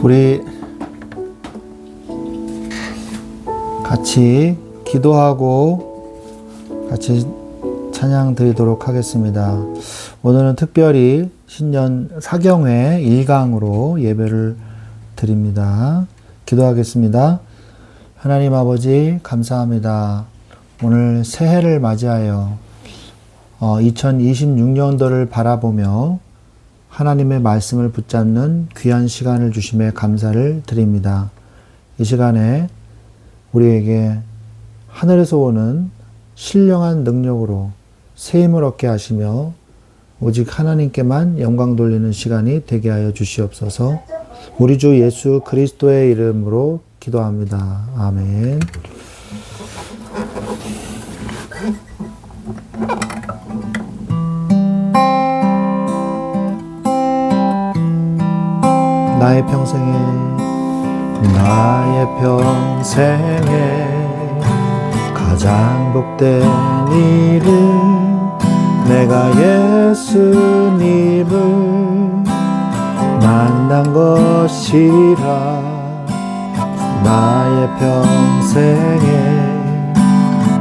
우리 같이 기도하고 같이 찬양 드리도록 하겠습니다. 오늘은 특별히 신년 사경회 1강으로 예배를 드립니다. 기도하겠습니다. 하나님 아버지 감사합니다. 오늘 새해를 맞이하여 2026년도를 바라보며 하나님의 말씀을 붙잡는 귀한 시간을 주심에 감사를 드립니다. 이 시간에 우리에게 하늘에서 오는 신령한 능력으로 새 힘을 얻게 하시며 오직 하나님께만 영광 돌리는 시간이 되게 하여 주시옵소서. 우리 주 예수 그리스도의 이름으로 기도합니다. 아멘. 나의 평생에 가장 복된 일은 내가 예수님을 만난 것이라. 나의 평생에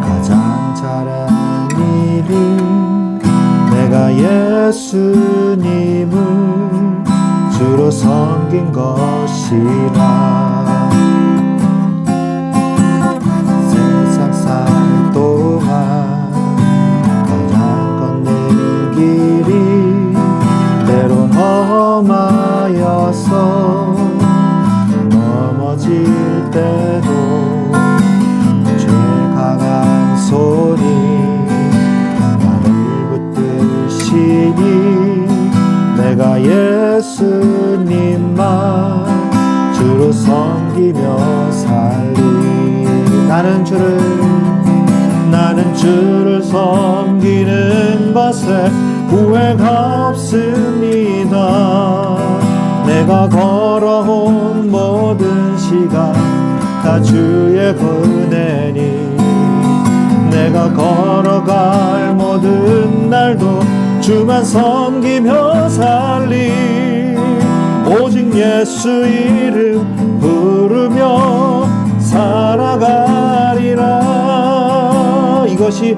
가장 잘한 일은 내가 예수님을 주로 섬긴 것이라. 세상 살 동안 가장 걷는 길이 때론 험하여서 넘어질 때도 죄 강한 손이 나를 붙드시니 내가 예수님만 주로 섬기며 살리. 나는 주를 섬기는 것에 후회가 없습니다. 내가 걸어온 모든 시간 다 주의 은혜니 내가 걸어갈 모든 날도 주만 섬기며 살리. 오직 예수 이름 부르며 살아가리라. 이것이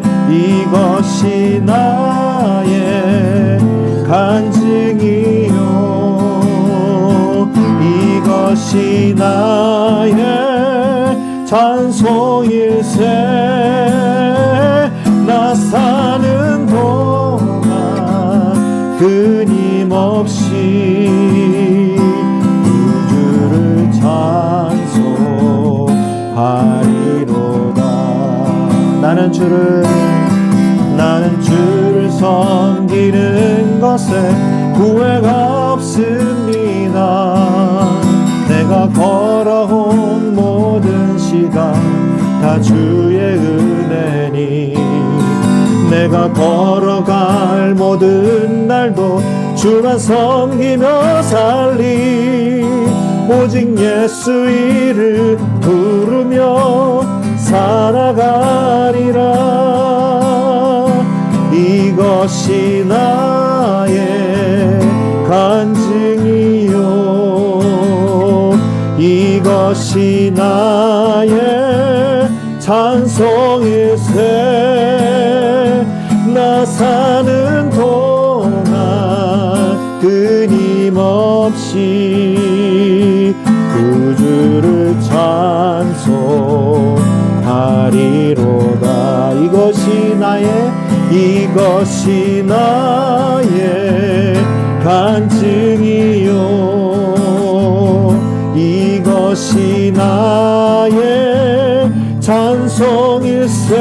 나의 간증이요, 이것이 나의 찬송일세. 나 사는 동안 끊임없이 우주를 찬송하리로다. 나는 주를 섬기는 것에 후회가 없습니다. 내가 걸어온 모든 시간 다 주의 은혜니 내가 걸어갈 모든 날도 주만 섬기며 살리. 오직 예수 이름 부르며 살아가리라. 이것이 나의 간증이요, 이것이 나의 찬송일세. 나 사는 동안 끊임없이 구주를 찬송하리로다. 이것이 나의 간증이요, 이것이 나의 찬송일세.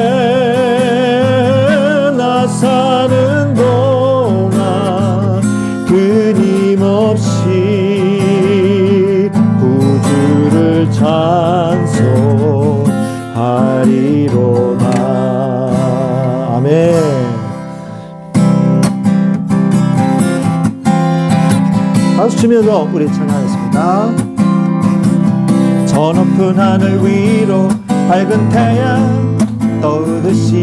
나 사는 동안 끊임없이 구주를 찬송하리로다. 아멘. 박수 치면서 우리 찬양하겠습니다. 저 높은 하늘 위로 밝은 태양 떠오르시.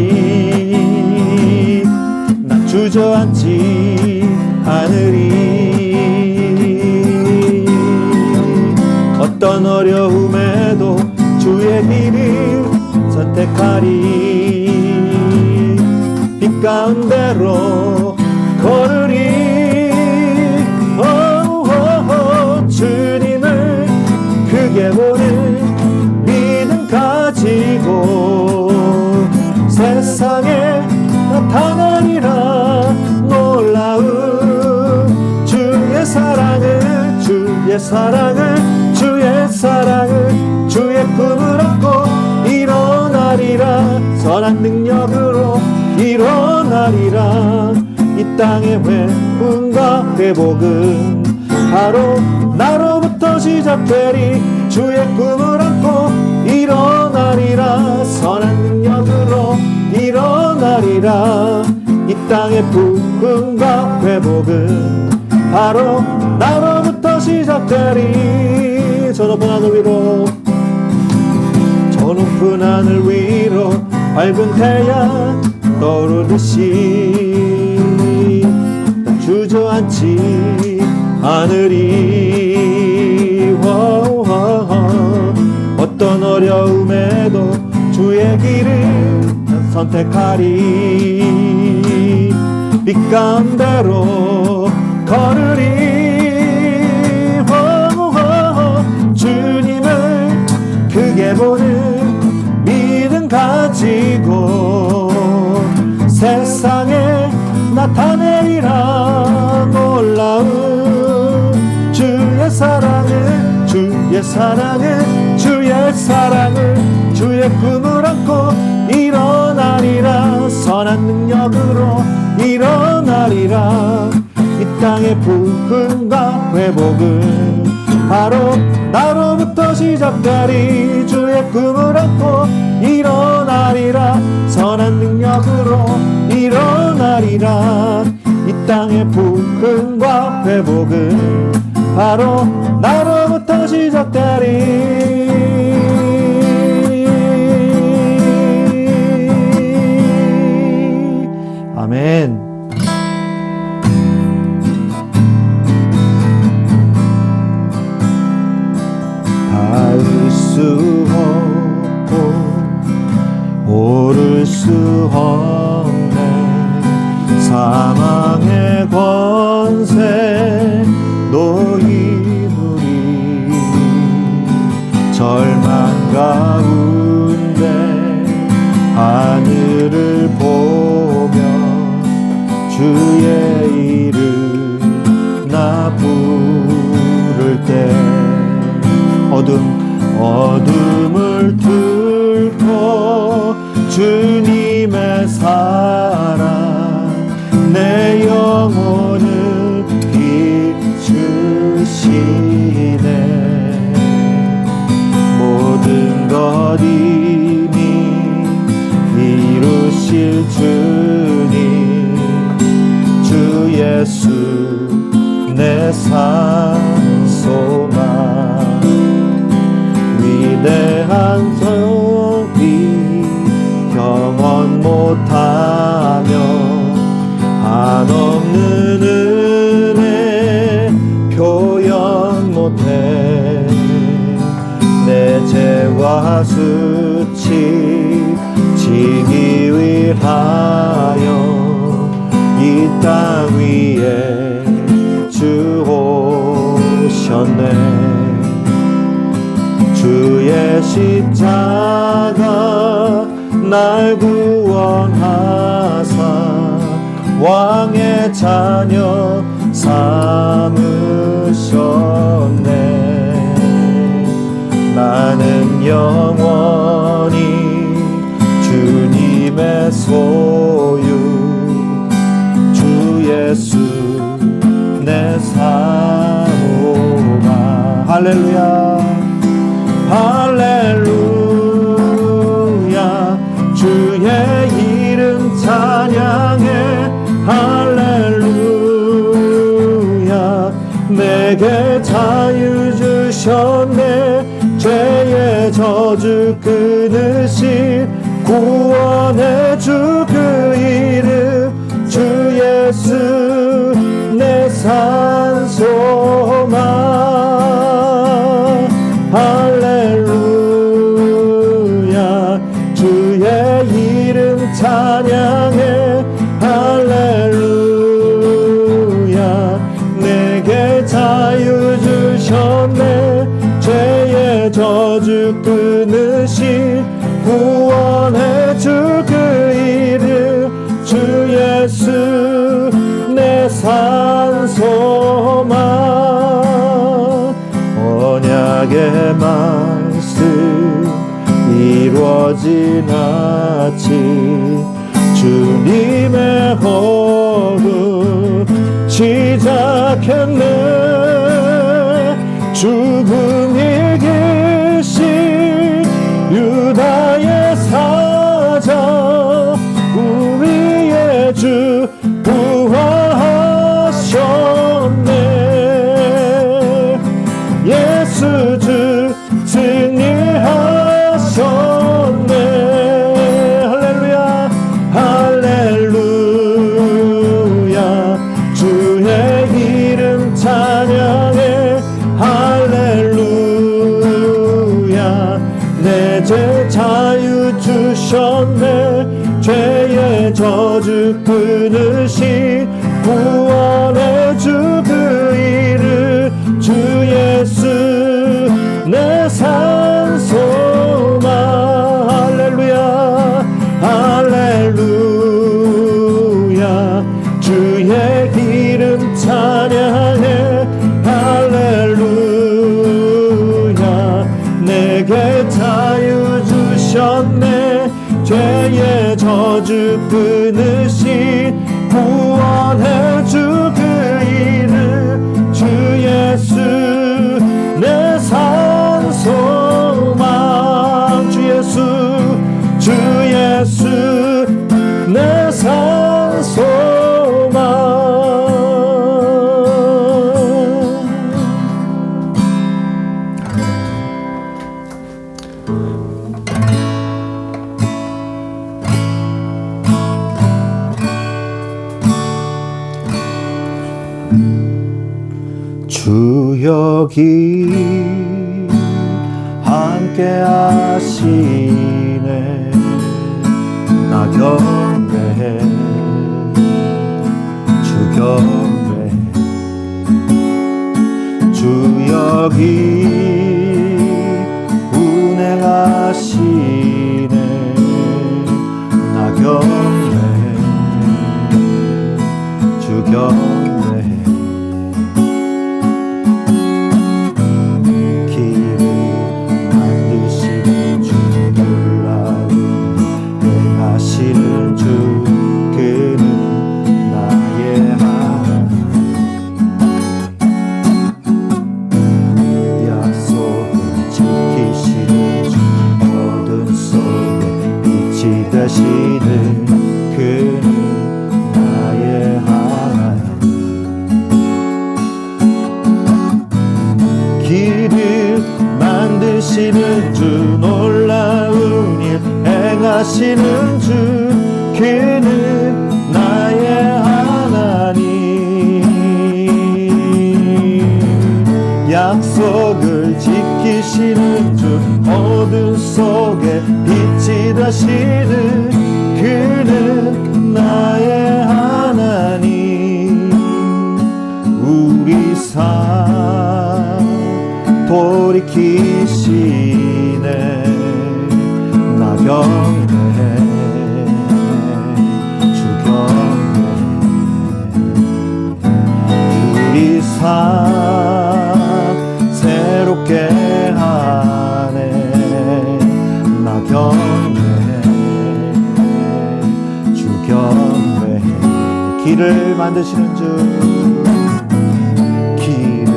나 주저앉지 않으리. 주의 길을 선택하리. 빛 가운데로 걸으리. 주님을 크게 보는 믿음 가지고 세상에 나타나리라. 놀라운 주의 사랑을, 주의 사랑을, 주의 사랑을, 주의 꿈을 얻고 일어나리라. 선한 능력으로 일어나리라. 이 땅의 회복과 회복은 바로 나로부터 시작되리. 주의 꿈을 안고 일어나리라. 선한 능력으로 일어나리라. 이 땅의 부흥과 회복은 바로 나로부터 시작되리. 저 높은 하늘 위로, 저 높은 하늘 위로 밝은 태양 떠오르듯이 주저앉지 않으리. 어떤 어려움에도 주의 길을 선택하리. 빛 가운데로 걸으리. 주님을 크게 보는 믿음 가지고 세상에 나타내리라. 놀라운 주의 사랑을, 주의 사랑을, 주의 사랑을, 주의 꿈을 안고 일어나리라. 선한 능력으로 일어나리라. 이 땅의 부흥과 회복은 바로 나로부터 시작되리. 주의 꿈을 안고 일어나리라. 선한 능력으로 일어나리라. 이 땅의 부흥과 회복은 바로 나로부터 시작되리. 아멘. 닿을 수 없고 오를 수 없네. 사망의 권세 노이누리. 절망 가운데 하늘을 보며 주의 이름 나 부를 때 어둠을 뚫고 주님의 사랑 내 영혼을 비추시네. 모든 것 이미 이루실 주님, 주 예수 내 산 소망. 위대한 성비 경험 못하며 한없는 은혜 표현 못해. 내 죄와 수치 지기 위하여 이 땅 위에 주 오셨네. 주의 십자가 날 구원하사 왕의 자녀 삼으셨네. 나는 영원히 주님의 소유, 주 예수 내 사모가. 할렐루야 할렐루야. 주의 이름 찬양해. 할렐루야. 내게 자유 주셨네. 죄의 저주 끊으신 구원의 주 그 이름, 주 예수 내 산 소망. 할렐루야 찬양해 할렐루야 내게 자유 주셨네 죄의 저주 끊으신 구원의 주 그 이름 주 예수 내 산소망 언약의 말씀 이루어진 아침 주님의 호흡 시작했네 죽음 이기신 유다의 사자 우리의 주 부활하셨네 예수 주 승리하셨네 할렐루야 할렐루야 주의 이름 찬양해 할렐루야 내 죄 자유 주셨네 죄의 저주 끊으신 구원의 주 그 이름 주 예수 내 산소망 할렐루야 할렐루야 주의 이름 찬양해 할렐루야 내게 자유 주셨네 죄의 저주 끊으신 구원의 주 그 이름 주 예수 내 산소망 주 예수 내 산소망 주 여기 함께 하시네 나 경배해 주 경배해 주 여기 운행하시네 나 경배해 주 경배해 하시는 주 그는 나의 하나님 약속을 지키시는 주 어둠 속에 빛이 되시는 그는 나의 하나님 길을 만드시는 주 놀라운 일 행하시는 주 그는 나의 하나님 약속을 지키시는 주 어둠 속에 빛이 되시는 그는 나의 하나님 우리 삶 돌이키시네 나 경배해 주 경배해 우리 삶 새롭게 하네 나 경배해 주 경배해 길을 만드시는 주 길을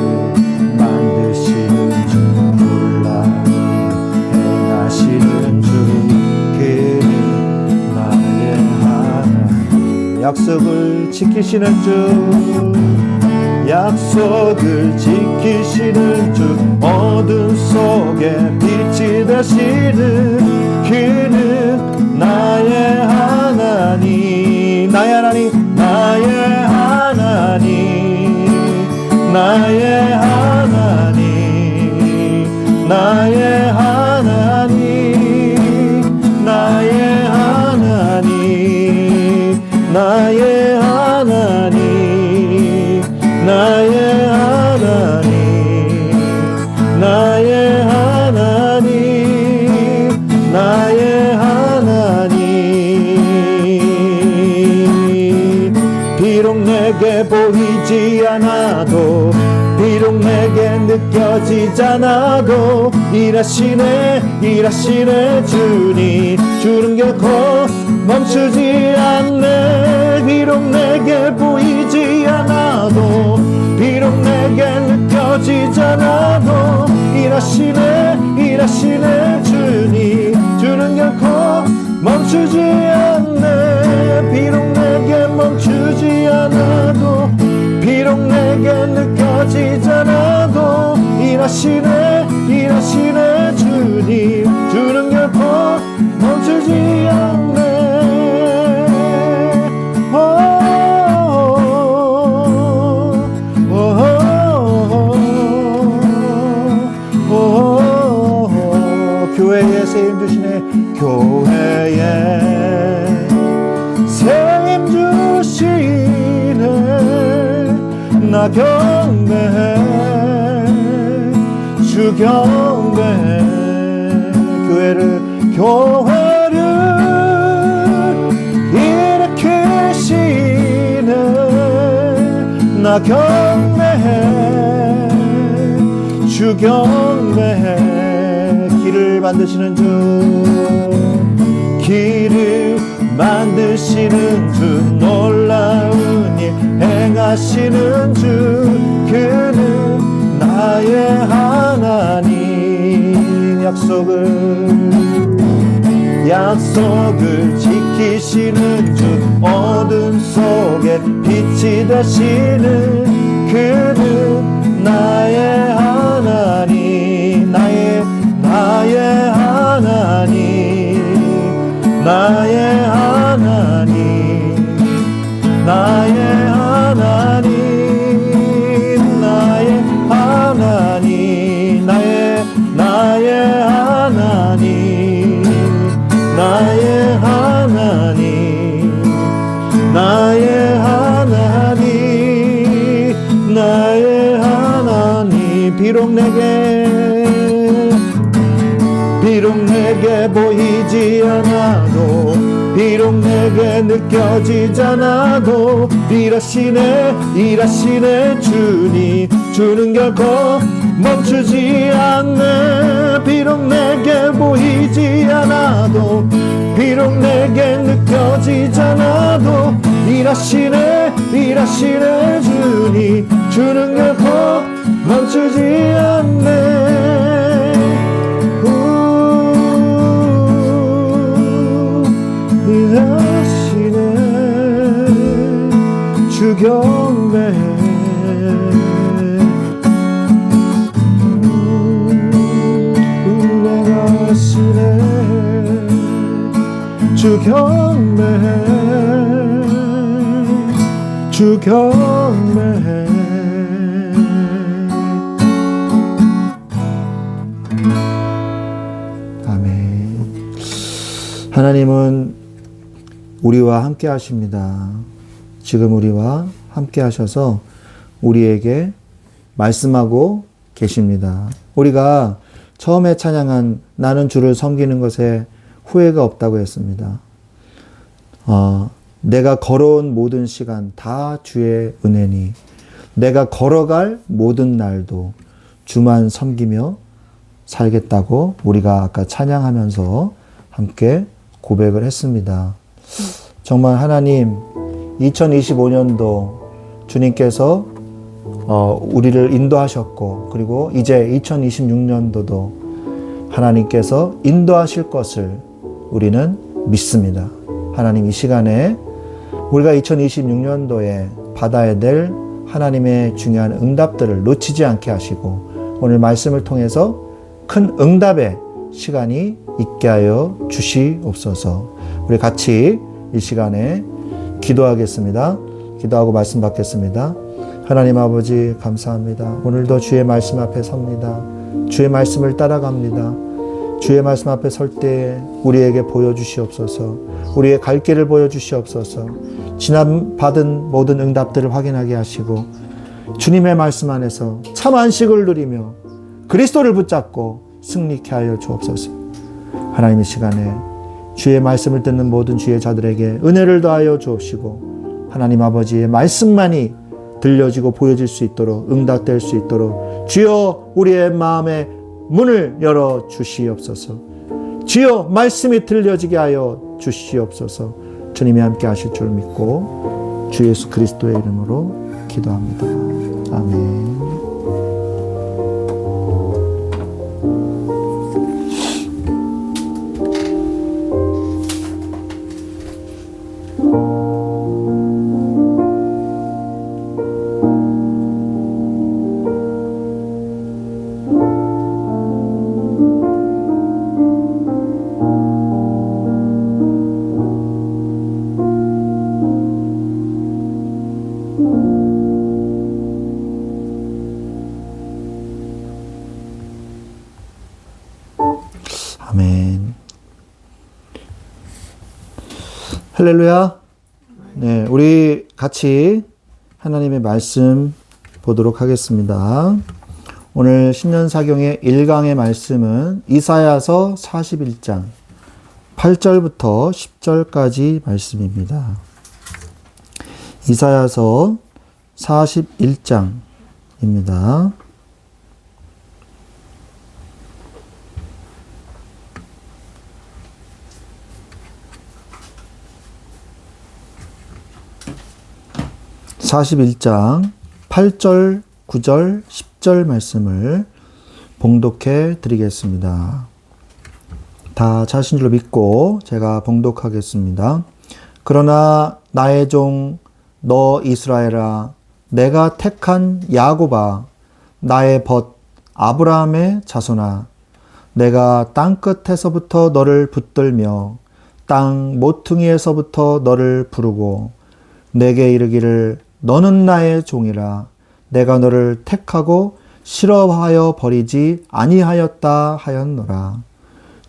만드시는 주 행하시는 주 그는 나의 하나님 약속을 지키시는 주 약속을 지키시는 주 어둠 속에 빛이 되시는 그는 나의 하나님 나의 하나님 나의 하나님 나의 하나님 나의 하나님 나의 하나님 보이지 않아도 비록 내게 느껴지잖아도 일하시네 주님 주는 결코 멈추지 않네. 비록 내게 보이지 않아도 비록 내게 느껴지잖아도 일하시네 주님 주는 결코 멈추지 않네. 비록 내게 멈추지 않아도 비록 내게 느껴지잖아도 일하시네 주님 주는 결코 멈추지 않네. 교회에 세임 주시네. 교회에 세임 주시네. 나 경배해 주 경배해. 교회를 일으키시네. 나 경배해 주 경배해. 길을 만드시는 주 길을 만드시는 주 놀라운 일 행하시는 주 그는 나의 하나님. 약속을 지키시는 주 어둠 속에 빛이 되시는 그는 나의 하나님. 나의 하나님 나의 하나님 나의 하나님 나의 하나님 나의 하나님 나의 하나님 나의 하나님 나의 하나님. 비록 내게 보이지 않아도 비록 내게 느껴지잖아도 일하시네 주님 주는 결코 멈추지 않네. 비록 내게 보이지 않아도 비록 내게 느껴지잖아도 일하시네 주님 주는 결코 멈추지 않네. 일하시네 주 경배해 일하시네 주 경배해 주 경배해. 아멘. 하나님은 우리와 함께 하십니다. 지금 우리와 함께 하셔서 우리에게 말씀하고 계십니다. 우리가 처음에 찬양한 나는 주를 섬기는 것에 후회가 없다고 했습니다. 내가 걸어온 모든 시간 다 주의 은혜니 내가 걸어갈 모든 날도 주만 섬기며 살겠다고 우리가 아까 찬양하면서 함께 고백을 했습니다. 정말 하나님 2025년도 주님께서 우리를 인도하셨고 그리고 이제 2026년도도 하나님께서 인도하실 것을 우리는 믿습니다. 하나님 이 시간에 우리가 2026년도에 받아야 될 하나님의 중요한 응답들을 놓치지 않게 하시고 오늘 말씀을 통해서 큰 응답의 시간이 있게 하여 주시옵소서. 우리 같이 이 시간에 기도하겠습니다. 기도하고 말씀 받겠습니다. 하나님 아버지 감사합니다. 오늘도 주의 말씀 앞에 섭니다. 주의 말씀을 따라갑니다. 주의 말씀 앞에 설 때 우리에게 보여주시옵소서. 우리의 갈 길을 보여주시옵소서. 지난 받은 모든 응답들을 확인하게 하시고 주님의 말씀 안에서 참 안식을 누리며 그리스도를 붙잡고 승리케 하여 주옵소서. 하나님 이 시간에 주의 말씀을 듣는 모든 주의 자들에게 은혜를 더하여 주옵시고 하나님 아버지의 말씀만이 들려지고 보여질 수 있도록, 응답될 수 있도록 주여 우리의 마음의 문을 열어 주시옵소서. 주여 말씀이 들려지게 하여 주시옵소서. 주님이 함께 하실 줄 믿고 주 예수 그리스도의 이름으로 기도합니다. 아멘. 아멘. 할렐루야. 네, 우리 같이 하나님의 말씀 보도록 하겠습니다. 오늘 신년사경의 1강의 말씀은 이사야서 41장 8절부터 10절까지 말씀입니다. 이사야서 41장입니다. (41장) 8절, 9절, 10절 말씀을 봉독해 드리겠습니다. 다 자신줄로 믿고 제가 봉독하겠습니다. 그러나 나의 종 너 이스라엘아, 내가 택한 야곱아, 나의 벗 아브라함의 자손아, 내가 땅끝에서부터 너를 붙들며 땅 모퉁이에서부터 너를 부르고 내게 이르기를 너는 나의 종이라. 내가 너를 택하고 싫어하여 버리지 아니하였다 하였노라.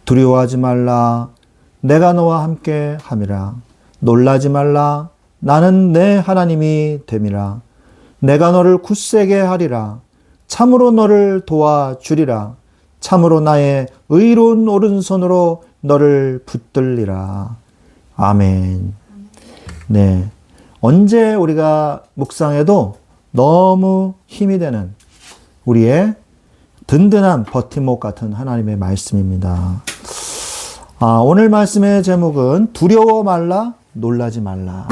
두려워하지 말라. 내가 너와 함께 함이라. 놀라지 말라. 나는 내 하나님이 됨이라. 내가 너를 굳세게 하리라. 참으로 너를 도와주리라. 참으로 나의 의로운 오른손으로 너를 붙들리라. 아멘. 네. 언제 우리가 묵상해도 너무 힘이 되는 우리의 든든한 버팀목 같은 하나님의 말씀입니다. 오늘 말씀의 제목은 두려워 말라, 놀라지 말라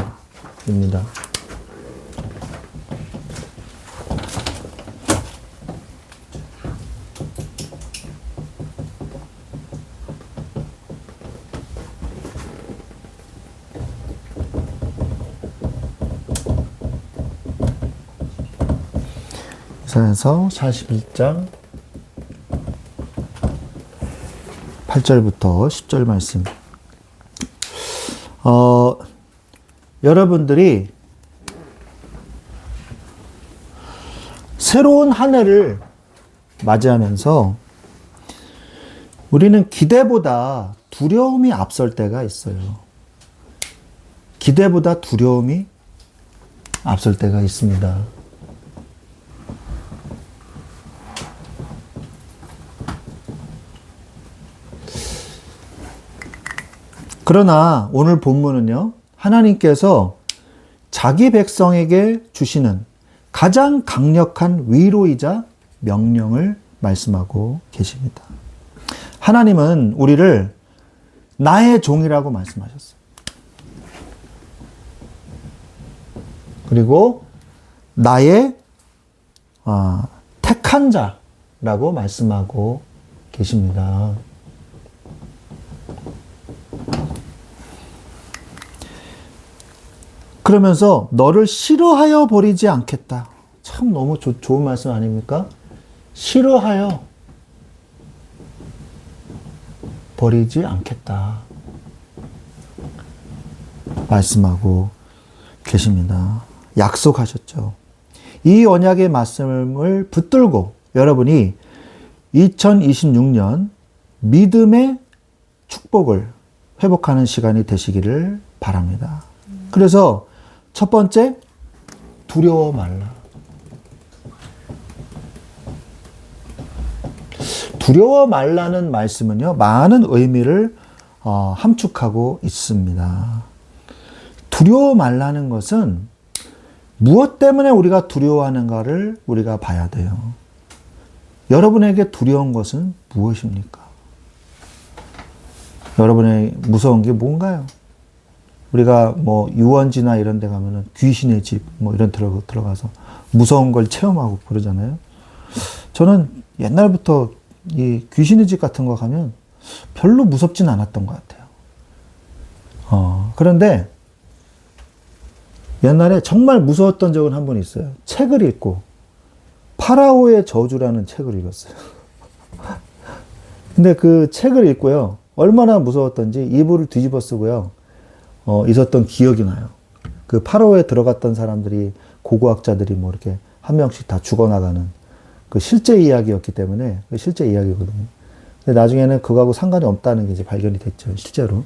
입니다. 이사야서 41장 8절부터 10절 말씀. 여러분들이 새로운 한 해를 맞이하면서 우리는 기대보다 두려움이 앞설 때가 있어요. 기대보다 두려움이 앞설 때가 있습니다. 그러나 오늘 본문은요, 하나님께서 자기 백성에게 주시는 가장 강력한 위로이자 명령을 말씀하고 계십니다. 하나님은 우리를 나의 종이라고 말씀하셨어요. 그리고 나의 택한 자라고 말씀하고 계십니다. 그러면서 너를 싫어하여 버리지 않겠다. 참 너무 좋은 말씀 아닙니까? 싫어하여 버리지 않겠다 말씀하고 계십니다. 약속하셨죠. 이 언약의 말씀을 붙들고 여러분이 2026년 믿음의 축복을 회복하는 시간이 되시기를 바랍니다. 그래서 첫 번째, 두려워 말라. 두려워 말라는 말씀은요, 많은 의미를 함축하고 있습니다. 두려워 말라는 것은 무엇 때문에 우리가 두려워하는가를 우리가 봐야 돼요. 여러분에게 두려운 것은 무엇입니까? 여러분의 무서운 게 뭔가요? 우리가 뭐 유원지나 이런 데 가면은 귀신의 집 뭐 이런 들어가서 무서운 걸 체험하고 그러잖아요. 저는 옛날부터 이 귀신의 집 같은 거 가면 별로 무섭진 않았던 것 같아요. 그런데 옛날에 정말 무서웠던 적은 한 번 있어요. 책을 읽고 파라오의 저주라는 책을 읽었어요. 근데 그 책을 읽고요. 얼마나 무서웠던지 이불을 뒤집어 쓰고요. 있었던 기억이 나요. 그 파라오에 들어갔던 사람들이 고고학자들이 뭐 이렇게 한 명씩 다 죽어나가는 그 실제 이야기였기 때문에 그 실제 이야기거든요. 근데 나중에는 그거하고 상관이 없다는 게 이제 발견이 됐죠. 실제로.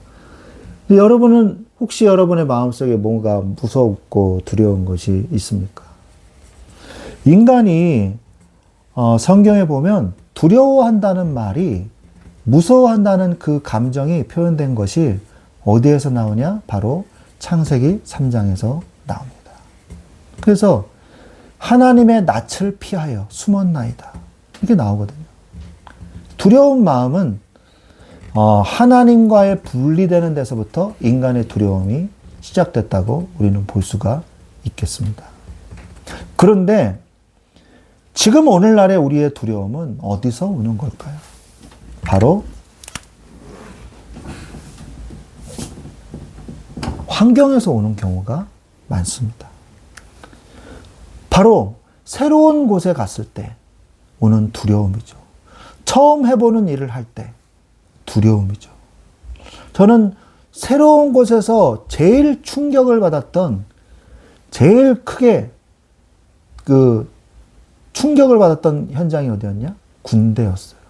여러분은 혹시 여러분의 마음속에 뭔가 무섭고 두려운 것이 있습니까? 인간이 성경에 보면 두려워한다는 말이 무서워한다는 그 감정이 표현된 것이 어디에서 나오냐? 바로 창세기 3장에서 나옵니다. 그래서 하나님의 낯을 피하여 숨었나이다. 이렇게 나오거든요. 두려운 마음은 하나님과의 분리되는 데서부터 인간의 두려움이 시작됐다고 우리는 볼 수가 있겠습니다. 그런데 지금 오늘날의 우리의 두려움은 어디서 오는 걸까요? 바로 환경에서 오는 경우가 많습니다. 바로 새로운 곳에 갔을 때 오는 두려움이죠. 처음 해보는 일을 할 때 두려움이죠. 저는 새로운 곳에서 제일 충격을 받았던, 제일 크게 충격을 받았던 현장이 어디였냐? 군대였어요.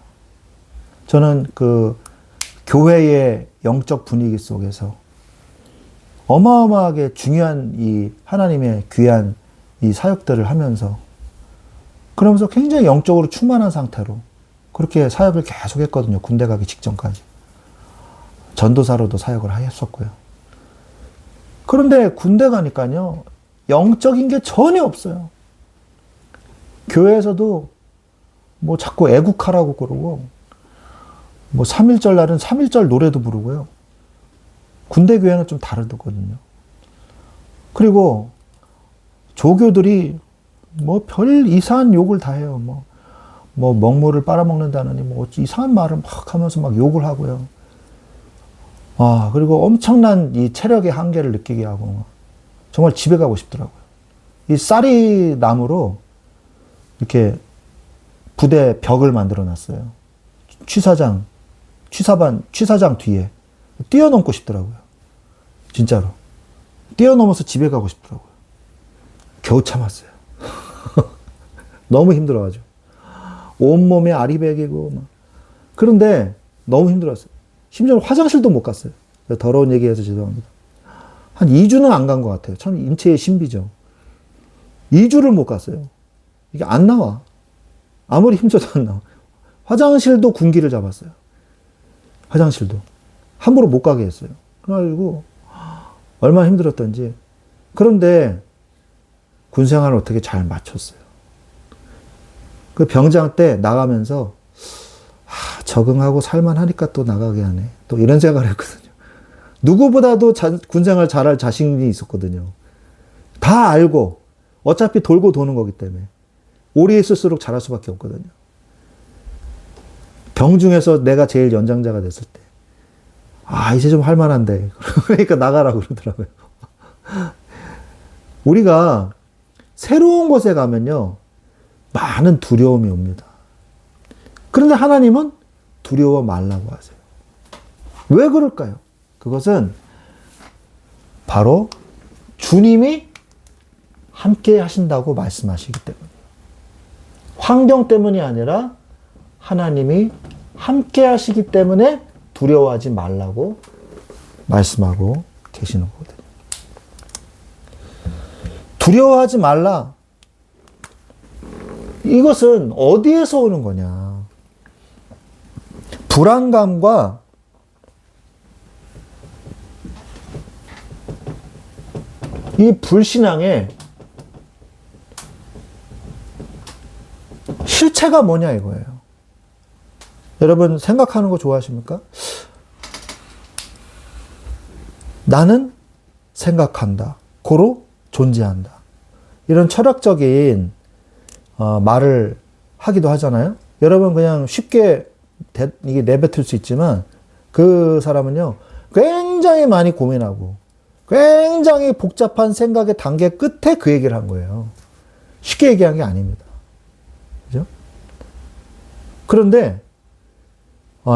저는 그 교회의 영적 분위기 속에서 어마어마하게 중요한 이 하나님의 귀한 이 사역들을 하면서 그러면서 굉장히 영적으로 충만한 상태로 그렇게 사역을 계속 했거든요. 군대 가기 직전까지. 전도사로도 사역을 했었고요. 그런데 군대 가니까요. 영적인 게 전혀 없어요. 교회에서도 뭐 자꾸 애국하라고 그러고 뭐 3.1절 날은 3.1절 노래도 부르고요. 군대 교회는 좀 다르거든요. 그리고 조교들이 뭐 별 이상한 욕을 다 해요. 뭐 먹물을 빨아먹는다느니 뭐 이상한 말을 막 하면서 막 욕을 하고요. 그리고 엄청난 이 체력의 한계를 느끼게 하고 정말 집에 가고 싶더라고요. 이 쌀이 나무로 이렇게 부대 벽을 만들어 놨어요. 취사장 뒤에 뛰어넘고 싶더라고요. 진짜로. 뛰어넘어서 집에 가고 싶더라고요. 겨우 참았어요. 너무 힘들어가지고. 온몸에 아리백이고 막. 그런데 너무 힘들었어요. 심지어 화장실도 못 갔어요. 더러운 얘기해서 죄송합니다. 한 2주는 안 간 것 같아요. 참 인체의 신비죠. 2주를 못 갔어요. 이게 안 나와. 아무리 힘줘도 안 나와. 화장실도 군기를 잡았어요. 화장실도. 함부로 못 가게 했어요. 그래가지고 얼마나 힘들었던지. 그런데 군생활을 어떻게 잘 마쳤어요. 그 병장 때 나가면서 적응하고 살만하니까 또 나가게 하네. 또 이런 생각을 했거든요. 누구보다도 군생활 잘할 자신이 있었거든요. 다 알고 어차피 돌고 도는 거기 때문에 오래 있을수록 잘할 수밖에 없거든요. 병중에서 내가 제일 연장자가 됐을 때 이제 좀 할만한데 그러니까 나가라고 그러더라고요. 우리가 새로운 곳에 가면요 많은 두려움이 옵니다. 그런데 하나님은 두려워 말라고 하세요. 왜 그럴까요? 그것은 바로 주님이 함께 하신다고 말씀하시기 때문이에요. 환경 때문이 아니라 하나님이 함께 하시기 때문에 두려워하지 말라고 말씀하고 계시는 거거든요. 두려워하지 말라. 이것은 어디에서 오는 거냐? 불안감과 이 불신앙의 실체가 뭐냐 이거예요. 여러분 생각하는 거 좋아하십니까? 나는 생각한다. 고로 존재한다. 이런 철학적인 말을 하기도 하잖아요. 여러분 그냥 쉽게 이게 내뱉을 수 있지만 그 사람은요 굉장히 많이 고민하고 굉장히 복잡한 생각의 단계 끝에 그 얘기를 한 거예요. 쉽게 얘기한 게 아닙니다. 그죠? 그런데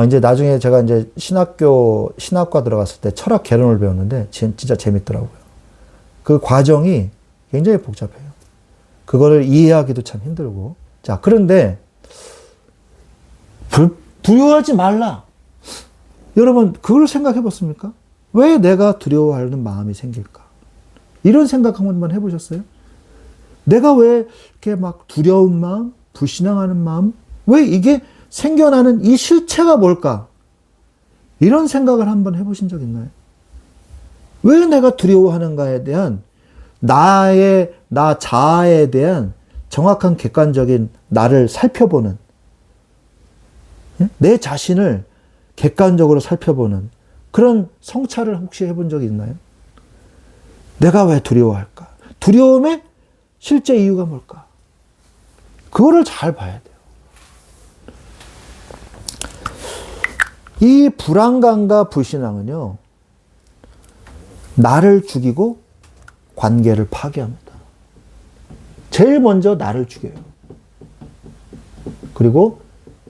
이제 나중에 제가 이제 신학과 들어갔을 때 철학 개론을 배웠는데 진짜 재밌더라고요. 그 과정이 굉장히 복잡해요. 그거를 이해하기도 참 힘들고. 자, 그런데 두려워하지 말라. 여러분 그걸 생각해 봤습니까? 왜 내가 두려워하는 마음이 생길까? 이런 생각 한번 해보셨어요? 내가 왜 이렇게 막 두려운 마음, 불신앙하는 마음, 왜 이게 생겨나는 이 실체가 뭘까? 이런 생각을 한번 해보신 적 있나요? 왜 내가 두려워하는가에 대한 나 자아에 대한 정확한 객관적인 나를 살펴보는, 내 자신을 객관적으로 살펴보는 그런 성찰을 혹시 해본 적이 있나요? 내가 왜 두려워할까? 두려움의 실제 이유가 뭘까? 그거를 잘 봐야 돼요. 이 불안감과 불신앙은요, 나를 죽이고 관계를 파괴합니다. 제일 먼저 나를 죽여요. 그리고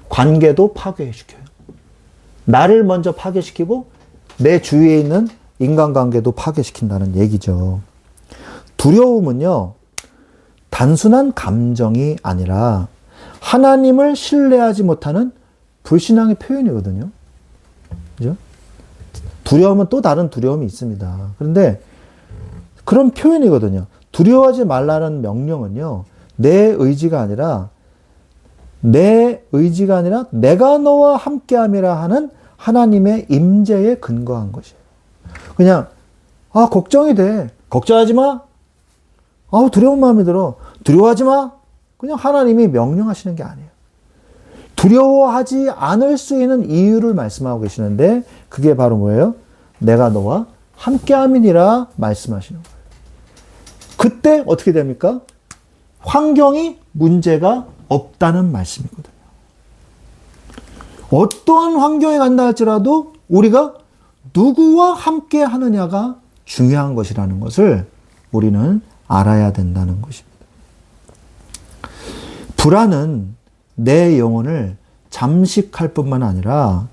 관계도 파괴시켜요. 나를 먼저 파괴시키고 내 주위에 있는 인간관계도 파괴시킨다는 얘기죠. 두려움은요, 단순한 감정이 아니라 하나님을 신뢰하지 못하는 불신앙의 표현이거든요. 그죠? 두려움은 또 다른 두려움이 있습니다. 그런데 그런 표현이거든요. 두려워하지 말라는 명령은요, 내 의지가 아니라 내가 너와 함께함이라 하는 하나님의 임재에 근거한 것이에요. 그냥 걱정이 돼. 걱정하지 마. 두려운 마음이 들어. 두려워하지 마. 그냥 하나님이 명령하시는 게 아니에요. 두려워하지 않을 수 있는 이유를 말씀하고 계시는데 그게 바로 뭐예요? 내가 너와 함께함이니라 말씀하시는 거예요. 그때 어떻게 됩니까? 환경이 문제가 없다는 말씀이거든요. 어떠한 환경에 간다 할지라도 우리가 누구와 함께 하느냐가 중요한 것이라는 것을 우리는 알아야 된다는 것입니다. 불안은 내 영혼을 잠식할 뿐만 아니라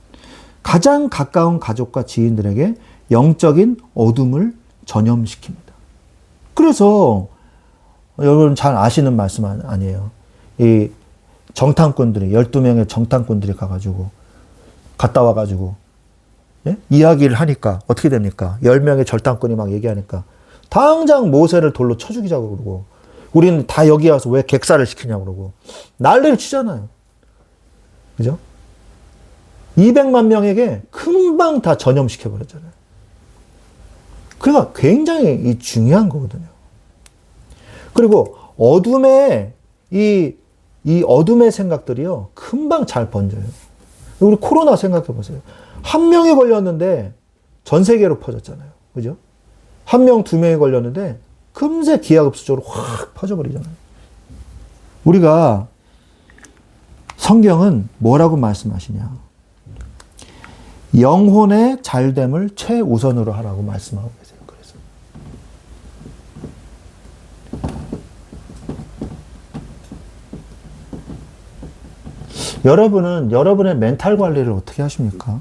가장 가까운 가족과 지인들에게 영적인 어둠을 전염시킵니다. 그래서 여러분 잘 아시는 말씀 아니에요. 이 정탐꾼들이 12명의 정탐꾼들이 갔다 와가지고 이야기를 하니까 어떻게 됩니까? 10명의 절탐꾼이 막 얘기하니까 당장 모세를 돌로 쳐 죽이자고 그러고 우리는 다 여기 와서 왜 객사를 시키냐고 그러고 난리를 치잖아요. 그죠? 200만 명에게 금방 다 전염시켜 버렸잖아요. 그러니까 굉장히 중요한 거거든요. 그리고 이 어둠의 생각들이요, 금방 잘 번져요. 우리 코로나 생각해 보세요. 한 명이 걸렸는데 전 세계로 퍼졌잖아요. 그죠? 한 명, 두 명이 걸렸는데 금세 기하급수적으로 확 퍼져버리잖아요. 우리가 성경은 뭐라고 말씀하시냐? 영혼의 잘됨을 최우선으로 하라고 말씀하고 계세요. 그래서 여러분은 여러분의 멘탈 관리를 어떻게 하십니까?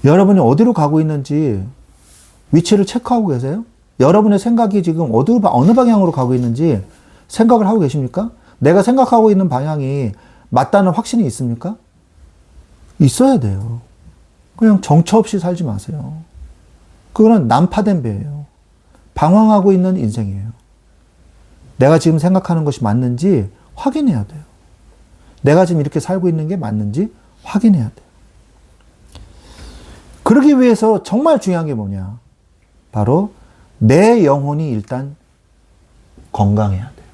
여러분이 어디로 가고 있는지 위치를 체크하고 계세요? 여러분의 생각이 지금 어느 방향으로 가고 있는지 생각을 하고 계십니까? 내가 생각하고 있는 방향이 맞다는 확신이 있습니까? 있어야 돼요. 그냥 정처 없이 살지 마세요. 그거는 난파된 배예요. 방황하고 있는 인생이에요. 내가 지금 생각하는 것이 맞는지 확인해야 돼요. 내가 지금 이렇게 살고 있는 게 맞는지 확인해야 돼요. 그러기 위해서 정말 중요한 게 뭐냐? 바로 내 영혼이 일단 건강해야 돼요.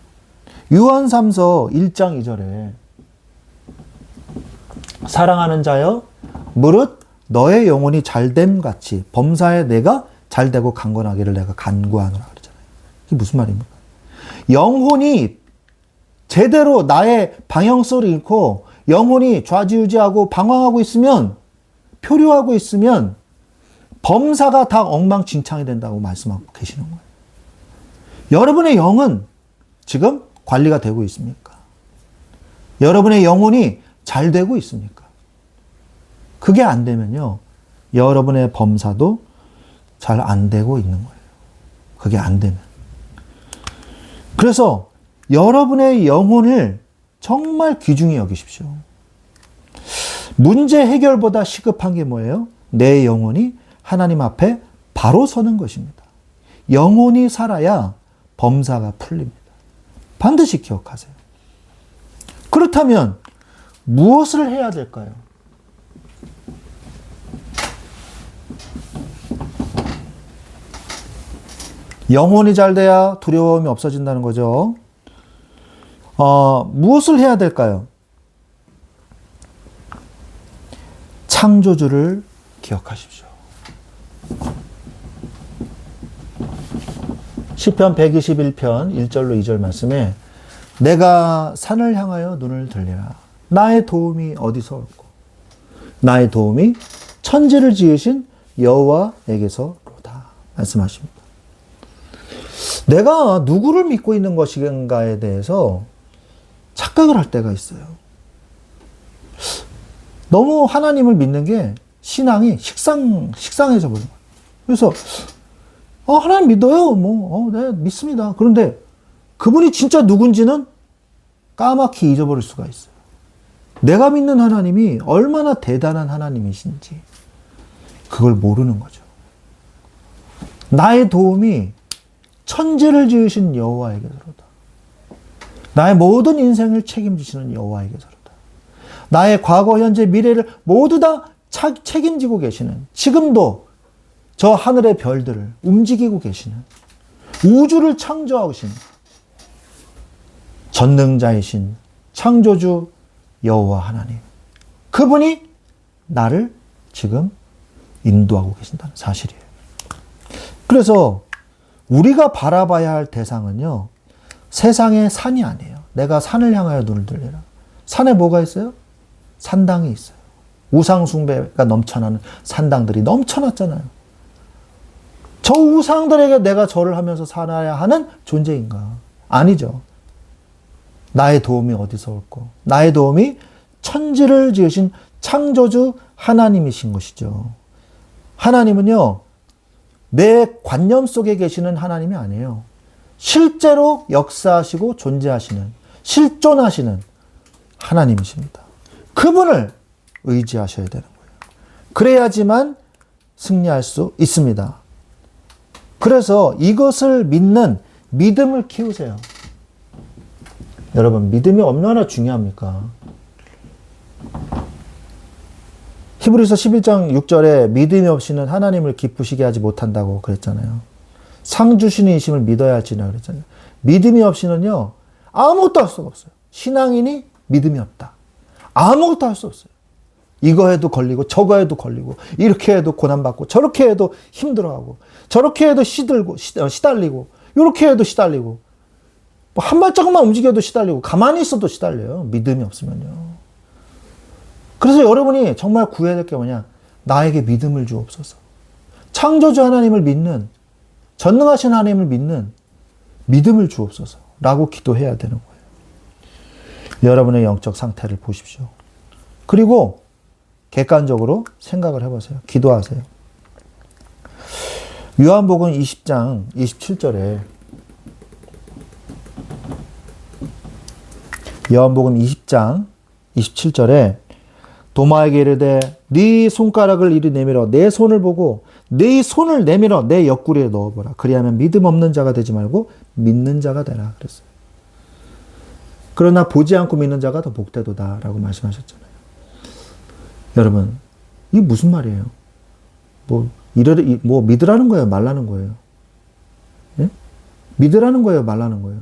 요한 3서 1장 2절에 사랑하는 자여 무릇 너의 영혼이 잘됨 같이 범사에 내가 잘되고 강건하기를 내가 간구하노라 그러잖아요. 이게 무슨 말입니까? 영혼이 제대로 나의 방향성을 잃고 영혼이 좌지우지하고 방황하고 있으면, 표류하고 있으면 범사가 다 엉망진창이 된다고 말씀하고 계시는 거예요. 여러분의 영은 지금 관리가 되고 있습니까? 여러분의 영혼이 잘 되고 있습니까? 그게 안 되면요, 여러분의 범사도 잘 안 되고 있는 거예요. 그게 안 되면. 그래서 여러분의 영혼을 정말 귀중히 여기십시오. 문제 해결보다 시급한 게 뭐예요? 내 영혼이 하나님 앞에 바로 서는 것입니다. 영혼이 살아야 범사가 풀립니다. 반드시 기억하세요. 그렇다면 무엇을 해야 될까요? 영혼이 잘 돼야 두려움이 없어진다는 거죠. 무엇을 해야 될까요? 창조주를 기억하십시오. 시편 121편 1절로 2절 말씀에 내가 산을 향하여 눈을 들리라. 나의 도움이 어디서 올꼬? 나의 도움이 천지를 지으신 여호와에게서로다 말씀하십니다. 내가 누구를 믿고 있는 것인가에 대해서 착각을 할 때가 있어요. 너무 하나님을 믿는 게 신앙이 식상해져 버린 거예요. 그래서 하나님 믿어요. 네, 믿습니다. 그런데 그분이 진짜 누군지는 까맣게 잊어버릴 수가 있어요. 내가 믿는 하나님이 얼마나 대단한 하나님이신지 그걸 모르는 거죠. 나의 도움이 천지를 지으신 여호와에게서로다. 나의 모든 인생을 책임지시는 여호와에게서로다. 나의 과거, 현재, 미래를 모두 다 책임지고 계시는, 지금도 저 하늘의 별들을 움직이고 계시는, 우주를 창조하신 전능자이신 창조주 여호와 하나님, 그분이 나를 지금 인도하고 계신다는 사실이에요. 그래서 우리가 바라봐야 할 대상은요, 세상의 산이 아니에요. 내가 산을 향하여 눈을 들리라. 산에 뭐가 있어요? 산당이 있어요. 우상숭배가 넘쳐나는 산당들이 넘쳐났잖아요. 저 우상들에게 내가 절을 하면서 살아야 하는 존재인가? 아니죠. 나의 도움이 어디서 올꼬? 나의 도움이 천지를 지으신 창조주 하나님이신 것이죠. 하나님은요, 내 관념 속에 계시는 하나님이 아니에요. 실제로 역사하시고 존재하시는, 실존하시는 하나님이십니다. 그분을 의지하셔야 되는 거예요. 그래야지만 승리할 수 있습니다. 그래서 이것을 믿는 믿음을 키우세요. 여러분, 믿음이 얼마나 중요합니까? 히브리서 11장 6절에 믿음이 없이는 하나님을 기쁘시게 하지 못한다고 그랬잖아요. 상 주시는 이심을 믿어야 할지나 그랬잖아요. 믿음이 없이는요, 아무것도 할 수가 없어요. 신앙인이 믿음이 없다. 아무것도 할 수 없어요. 이거 해도 걸리고 저거 해도 걸리고, 이렇게 해도 고난받고, 저렇게 해도 힘들어하고, 저렇게 해도 시달리고, 이렇게 해도 시달리고, 한 발짝만 움직여도 시달리고, 가만히 있어도 시달려요. 믿음이 없으면요. 그래서 여러분이 정말 구해야 될 게 뭐냐? 나에게 믿음을 주옵소서. 창조주 하나님을 믿는, 전능하신 하나님을 믿는 믿음을 주옵소서 라고 기도해야 되는 거예요. 여러분의 영적 상태를 보십시오. 그리고 객관적으로 생각을 해보세요. 기도하세요. 요한복음 20장 27절에 요한복음 20장 27절에 도마에게 이르되 네 손가락을 이리 내밀어 내 손을 보고 네 손을 내밀어 내 옆구리에 넣어보라. 그리하면 믿음 없는 자가 되지 말고 믿는 자가 되라 그랬어요. 그러나 보지 않고 믿는 자가 더 복되도다 라고 말씀하셨잖아요. 여러분, 이게 무슨 말이에요? 믿으라는 거예요? 말라는 거예요? 예? 믿으라는 거예요? 말라는 거예요?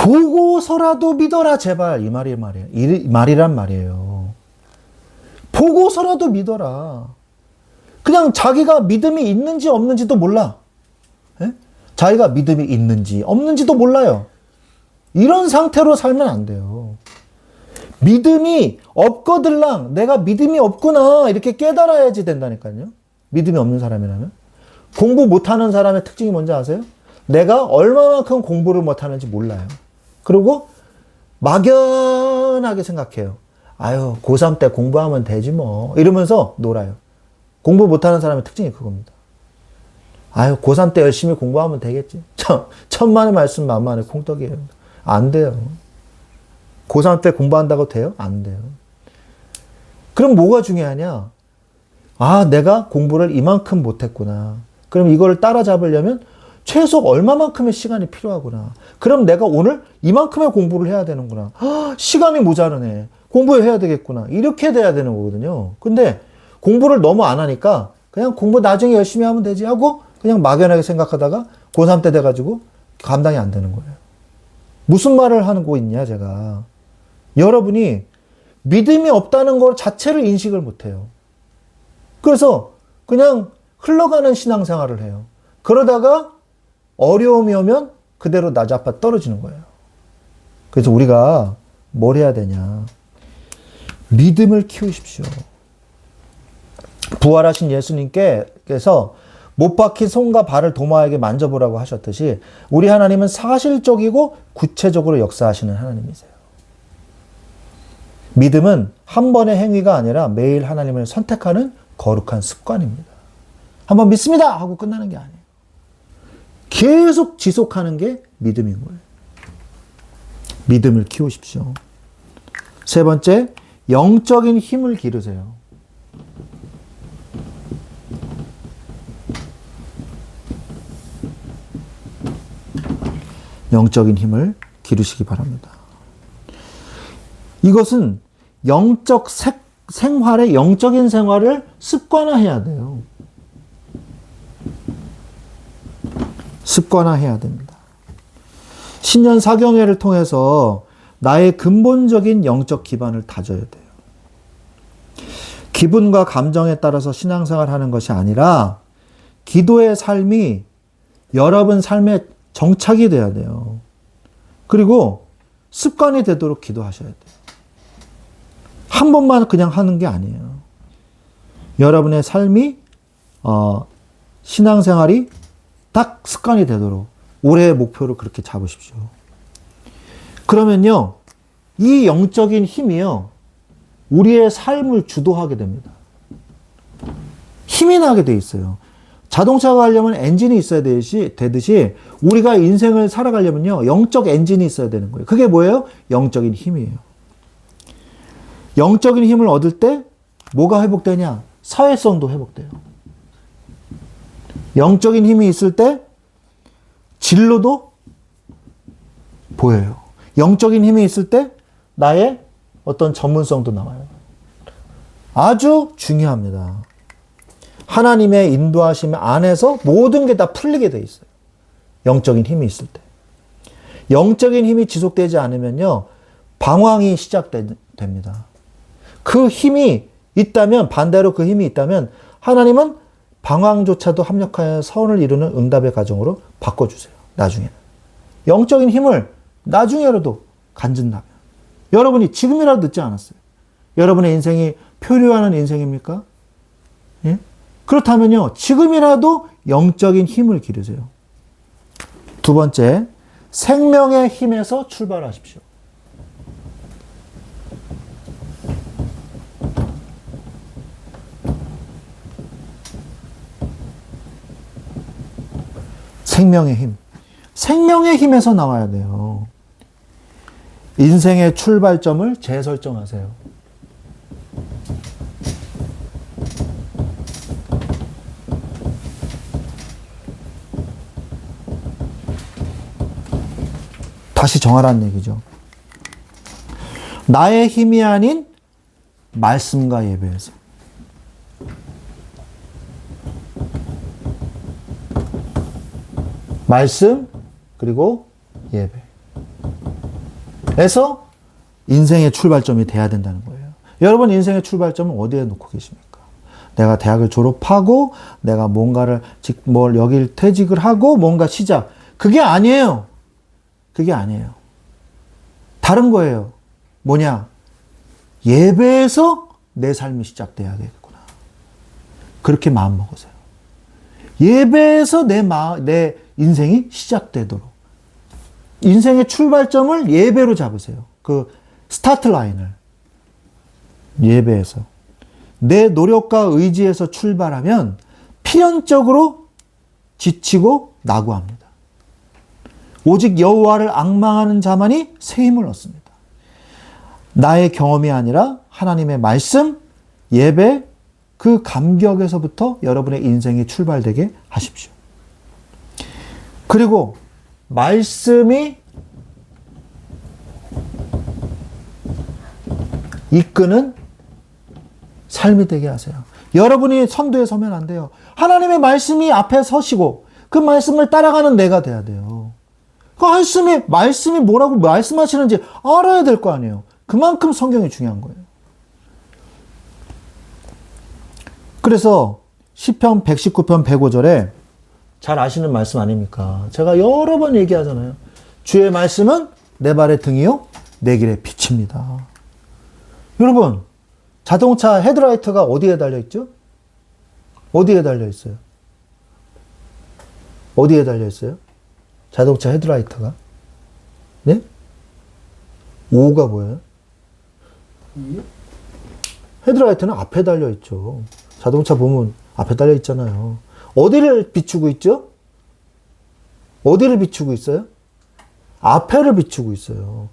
보고서라도 믿어라 제발 이 말이란 말이에요. 보고서라도 믿어라. 그냥 자기가 믿음이 있는지 없는지도 몰라. 예? 자기가 믿음이 있는지 없는지도 몰라요. 이런 상태로 살면 안 돼요. 믿음이 없거들랑 내가 믿음이 없구나 이렇게 깨달아야지 된다니까요. 믿음이 없는 사람이라면. 공부 못하는 사람의 특징이 뭔지 아세요? 내가 얼마만큼 공부를 못하는지 몰라요. 그리고 막연하게 생각해요. 아유 고3 때 공부하면 되지 뭐 이러면서 놀아요. 공부 못하는 사람의 특징이 그겁니다. 아유 고3 때 열심히 공부하면 되겠지. 천만의 말씀 만만의 콩떡이에요. 안 돼요. 고3 때 공부한다고 돼요? 안 돼요. 그럼 뭐가 중요하냐? 아 내가 공부를 이만큼 못했구나. 그럼 이걸 따라잡으려면 최소 얼마만큼의 시간이 필요하구나. 그럼 내가 오늘 이만큼의 공부를 해야 되는구나. 시간이 모자르네. 공부해야 되겠구나. 이렇게 돼야 되는 거거든요. 근데 공부를 너무 안 하니까 그냥 공부 나중에 열심히 하면 되지 하고 그냥 막연하게 생각하다가 고3 때 돼가지고 감당이 안 되는 거예요. 무슨 말을 하고 있냐 제가. 여러분이 믿음이 없다는 것 자체를 인식을 못해요. 그래서 그냥 흘러가는 신앙생활을 해요. 그러다가 어려움이 오면 그대로 나자빠 떨어지는 거예요. 그래서 우리가 뭘 해야 되냐. 믿음을 키우십시오. 부활하신 예수님께서 못 박힌 손과 발을 도마에게 만져보라고 하셨듯이 우리 하나님은 사실적이고 구체적으로 역사하시는 하나님이세요. 믿음은 한 번의 행위가 아니라 매일 하나님을 선택하는 거룩한 습관입니다. 한번 믿습니다 하고 끝나는 게 아니에요. 계속 지속하는 게 믿음인 거예요. 믿음을 키우십시오. 세 번째, 영적인 힘을 기르세요. 영적인 힘을 기르시기 바랍니다. 이것은 영적 생활의 영적인 생활을 습관화해야 돼요. 습관화해야 됩니다. 신년 사경회를 통해서 나의 근본적인 영적 기반을 다져야 돼요. 기분과 감정에 따라서 신앙생활하는 것이 아니라 기도의 삶이 여러분 삶의 정착이 돼야 돼요. 그리고 습관이 되도록 기도하셔야 돼요. 한 번만 그냥 하는 게 아니에요. 여러분의 삶이 신앙생활이 딱 습관이 되도록 올해의 목표를 그렇게 잡으십시오. 그러면요, 이 영적인 힘이요, 우리의 삶을 주도하게 됩니다. 힘이 나게 돼 있어요. 자동차가 가려면 엔진이 있어야 되듯이 우리가 인생을 살아가려면요, 영적 엔진이 있어야 되는 거예요. 그게 뭐예요? 영적인 힘이에요. 영적인 힘을 얻을 때 뭐가 회복되냐? 사회성도 회복돼요. 영적인 힘이 있을 때 진로도 보여요. 영적인 힘이 있을 때 나의 어떤 전문성도 나와요. 아주 중요합니다. 하나님의 인도하심 안에서 모든 게 다 풀리게 돼 있어요. 영적인 힘이 있을 때. 영적인 힘이 지속되지 않으면요, 방황이 시작됩니다. 그 힘이 있다면, 반대로 그 힘이 있다면 하나님은 방황조차도 합력하여 선을 이루는 응답의 과정으로 바꿔주세요. 나중에는. 영적인 힘을 나중에라도 간진다면. 여러분이 지금이라도 늦지 않았어요. 여러분의 인생이 표류하는 인생입니까? 예? 그렇다면요, 지금이라도 영적인 힘을 기르세요. 두 번째, 생명의 힘에서 출발하십시오. 생명의 힘. 생명의 힘에서 나와야 돼요. 인생의 출발점을 재설정하세요. 다시 정하라는 얘기죠. 나의 힘이 아닌 말씀과 예배에서. 말씀, 그리고 예배. 에서 인생의 출발점이 돼야 된다는 거예요. 여러분 인생의 출발점은 어디에 놓고 계십니까? 내가 대학을 졸업하고 내가 뭔가를 여길 퇴직을 하고 뭔가 시작. 그게 아니에요. 그게 아니에요. 다른 거예요. 뭐냐? 예배에서 내 삶이 시작돼야겠구나. 그렇게 마음 먹으세요. 예배에서 내 인생이 시작되도록. 인생의 출발점을 예배로 잡으세요. 그 스타트 라인을. 예배에서. 내 노력과 의지에서 출발하면 필연적으로 지치고 낙오합니다. 오직 여호와를 앙망하는 자만이 새 힘을 얻습니다. 나의 경험이 아니라 하나님의 말씀, 예배, 그 감격에서부터 여러분의 인생이 출발되게 하십시오. 그리고 말씀이 이끄는 삶이 되게 하세요. 여러분이 선두에 서면 안 돼요. 하나님의 말씀이 앞에 서시고 그 말씀을 따라가는 내가 돼야 돼요. 그 말씀이 뭐라고 말씀하시는지 알아야 될 거 아니에요. 그만큼 성경이 중요한 거예요. 그래서 시편 119편 105절에 잘 아시는 말씀 아닙니까? 제가 여러 번 얘기하잖아요. 주의 말씀은 내 발의 등이요 내 길의 빛입니다. 여러분, 자동차 헤드라이트가 어디에 달려있죠? 어디에 달려있어요? 어디에 달려있어요? 자동차 헤드라이트가? 네? 5가 뭐예요? 헤드라이트는 앞에 달려있죠. 자동차 보면 앞에 달려있잖아요. 어디를 비추고 있죠? 어디를 비추고 있어요? 앞에를 비추고 있어요.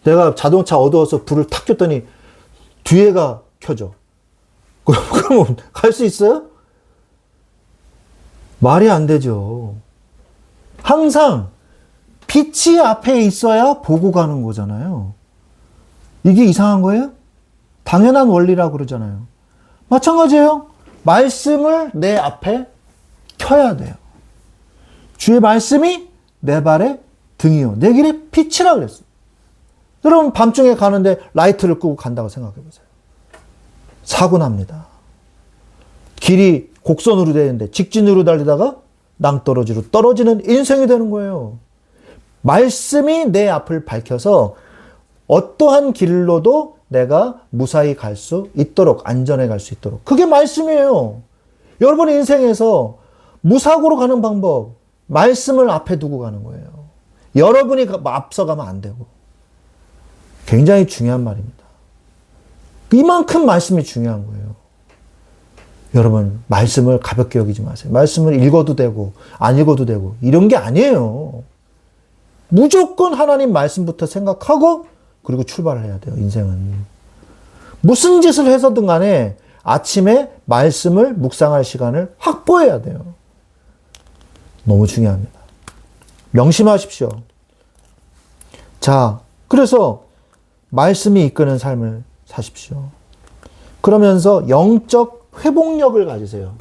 내가 자동차 어두워서 불을 탁 켰더니 뒤에가 켜져. 그러면 갈 수 있어요? 말이 안 되죠. 항상 빛이 앞에 있어야 보고 가는 거잖아요. 이게 이상한 거예요? 당연한 원리라고 그러잖아요. 마찬가지예요. 말씀을 내 앞에 켜야 돼요. 주의 말씀이 내 발의 등이요 내 길의 빛이라 그랬어요. 여러분 밤중에 가는데 라이트를 끄고 간다고 생각해 보세요. 사고 납니다. 길이 곡선으로 되는데 직진으로 달리다가 낭떠러지로 떨어지는 인생이 되는 거예요. 말씀이 내 앞을 밝혀서 어떠한 길로도 내가 무사히 갈 수 있도록, 안전에 갈 수 있도록. 그게 말씀이에요. 여러분의 인생에서 무사고로 가는 방법, 말씀을 앞에 두고 가는 거예요. 여러분이 앞서가면 안 되고. 굉장히 중요한 말입니다. 이만큼 말씀이 중요한 거예요. 여러분, 말씀을 가볍게 여기지 마세요. 말씀을 읽어도 되고, 안 읽어도 되고, 이런 게 아니에요. 무조건 하나님 말씀부터 생각하고, 그리고 출발을 해야 돼요, 인생은. 무슨 짓을 해서든 간에 아침에 말씀을 묵상할 시간을 확보해야 돼요. 너무 중요합니다. 명심하십시오. 자, 그래서 말씀이 이끄는 삶을 사십시오. 그러면서 영적 회복력을 가지세요.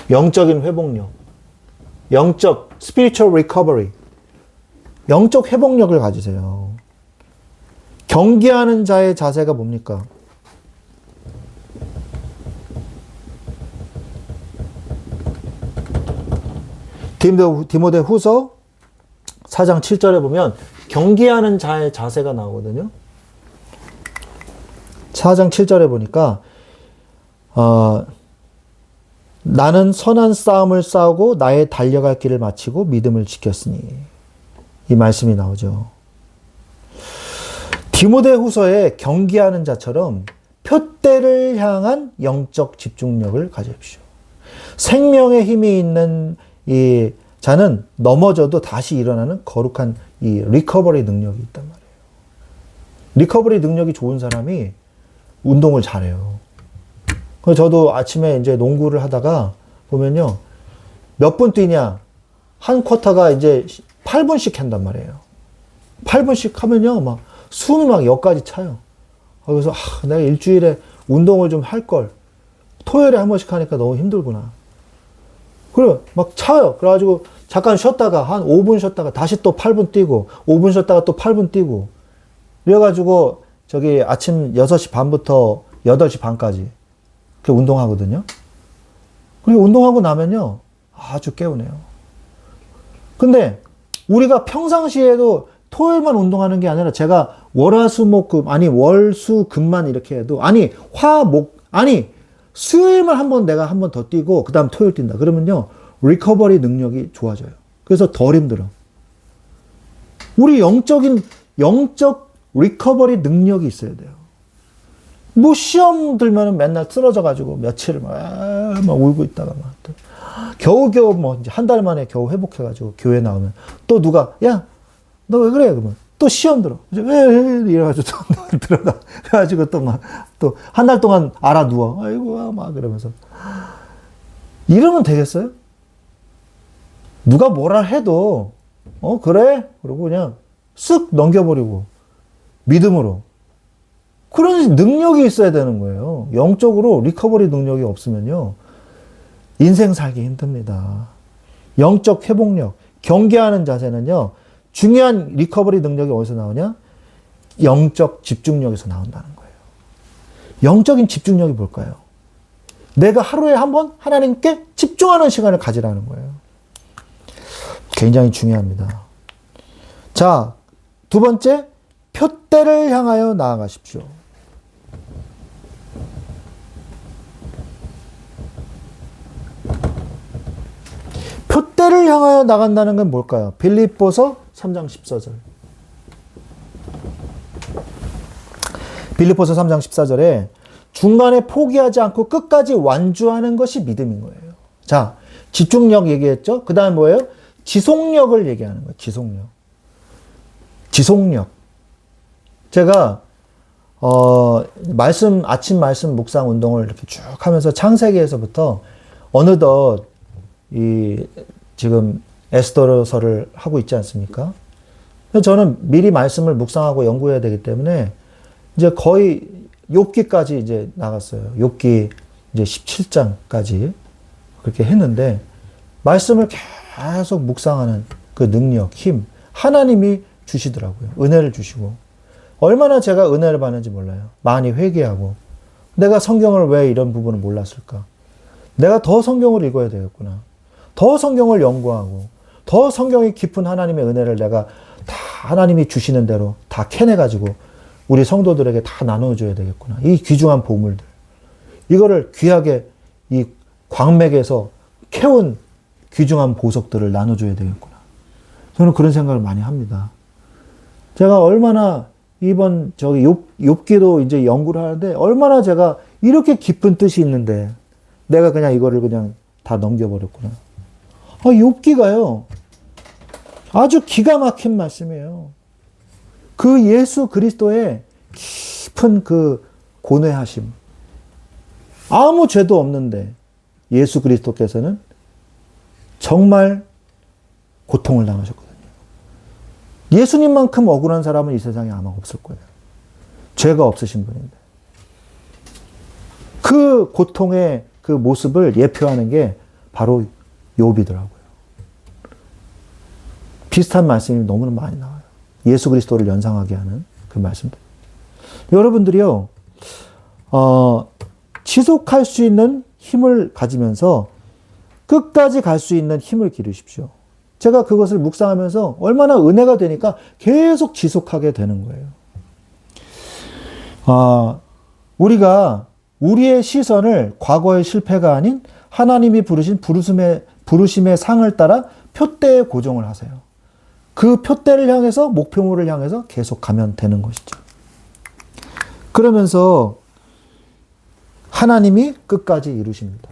영적인 회복력. 영적, spiritual recovery. 영적 회복력을 가지세요. 경계하는 자의 자세가 뭡니까? 디모데 후서 4장 7절에 보면 경계하는 자의 자세가 나오거든요. 4장 7절에 보니까 나는 선한 싸움을 싸우고 나의 달려갈 길을 마치고 믿음을 지켰으니 이 말씀이 나오죠. 디모데 후서에 경계하는 자처럼 표대를 향한 영적 집중력을 가지십시오. 생명의 힘이 있는 이 자는 넘어져도 다시 일어나는 거룩한 이 리커버리 능력이 있단 말이에요. 리커버리 능력이 좋은 사람이 운동을 잘해요. 그래서 저도 아침에 이제 농구를 하다가 보면요. 몇 분 뛰냐? 한 쿼터가 이제 8분씩 한단 말이에요. 8분씩 하면요. 막 숨이 막 여기까지 차요. 그래서 내가 일주일에 운동을 좀 할 걸. 토요일에 한 번씩 하니까 너무 힘들구나. 그래, 막 차요. 그래가지고 잠깐 쉬었다가 한 5분 쉬었다가 다시 또 8분 뛰고 5분 쉬었다가 또 8분 뛰고 그래가지고 저기 아침 6시 반부터 8시 반까지 그렇게 운동하거든요. 그리고 운동하고 나면요. 아주 개운해요. 근데 우리가 평상시에도 토요일만 운동하는 게 아니라 제가 월화수목금 아니 월수금만 이렇게 해도 아니 화목 아니 수요일만 내가 한 번 더 뛰고 그 다음 토요일 뛴다. 그러면요. 리커버리 능력이 좋아져요. 그래서 덜 힘들어. 우리 영적 리커버리 능력이 있어야 돼요. 뭐 시험 들면은 맨날 쓰러져가지고 며칠을 막 울고 있다가 막 또 겨우겨우 뭐 이제 한 달 만에 겨우 회복해가지고 교회 나오면 또 누가 야 너 왜 그래 그러면 또 시험 들어 왜 이래가지고 또 들어가 그래가지고 또 막 또 한 달 동안 알아 누워 아이고 막 그러면서 이러면 되겠어요? 누가 뭐라 해도 그래 그러고 그냥 쓱 넘겨버리고 믿음으로 그런 능력이 있어야 되는 거예요. 영적으로 리커버리 능력이 없으면요 인생 살기 힘듭니다. 영적 회복력 경계하는 자세는요 중요한 리커버리 능력이 어디서 나오냐? 영적 집중력에서 나온다는 거예요. 영적인 집중력이 뭘까요? 내가 하루에 한 번 하나님께 집중하는 시간을 가지라는 거예요. 굉장히 중요합니다. 자, 두 번째, 표대를 향하여 나아가십시오. 표대를 향하여 나간다는 건 뭘까요? 빌립보서 3장 14절. 빌립보서 3장 14절에 중간에 포기하지 않고 끝까지 완주하는 것이 믿음인 거예요. 자, 집중력 얘기했죠? 그 다음 뭐예요? 지속력을 얘기하는 거예요. 지속력. 제가 아침 말씀 묵상 운동을 이렇게 쭉 하면서 창세기에서부터 어느덧 지금 에스더서를 하고 있지 않습니까? 저는 미리 말씀을 묵상하고 연구해야 되기 때문에 이제 거의 욥기까지 이제 나갔어요. 욥기 이제 17장까지 그렇게 했는데 말씀을 계속 묵상하는 그 능력, 힘 하나님이 주시더라고요. 은혜를 주시고 얼마나 제가 은혜를 받는지 몰라요. 많이 회개하고 내가 성경을 왜 이런 부분을 몰랐을까? 내가 더 성경을 읽어야 되겠구나. 더 성경을 연구하고 더 성경이 깊은 하나님의 은혜를 내가 다 하나님이 주시는 대로 다 캐내가지고 우리 성도들에게 다 나눠줘야 되겠구나. 이 귀중한 보물들. 이거를 귀하게 이 광맥에서 캐온 귀중한 보석들을 나눠줘야 되겠구나. 저는 그런 생각을 많이 합니다. 제가 얼마나 이번 욥기도 이제 연구를 하는데 얼마나 제가 이렇게 깊은 뜻이 있는데 내가 그냥 이거를 그냥 다 넘겨버렸구나. 욥기가요. 아주 기가 막힌 말씀이에요. 그 예수 그리스도의 깊은 그 고뇌하심. 아무 죄도 없는데 예수 그리스도께서는 정말 고통을 당하셨거든요. 예수님만큼 억울한 사람은 이 세상에 아마 없을 거예요. 죄가 없으신 분인데. 그 고통의 그 모습을 예표하는 게 바로 욥이더라고요. 비슷한 말씀이 너무나 많이 나와요. 예수 그리스도를 연상하게 하는 그 말씀들. 여러분들이요, 지속할 수 있는 힘을 가지면서 끝까지 갈 수 있는 힘을 기르십시오. 제가 그것을 묵상하면서 얼마나 은혜가 되니까 계속 지속하게 되는 거예요. 우리가 우리의 시선을 과거의 실패가 아닌 하나님이 부르신 부르심의 상을 따라 표대에 고정을 하세요. 그 표대를 향해서 목표물을 향해서 계속 가면 되는 것이죠. 그러면서 하나님이 끝까지 이루십니다.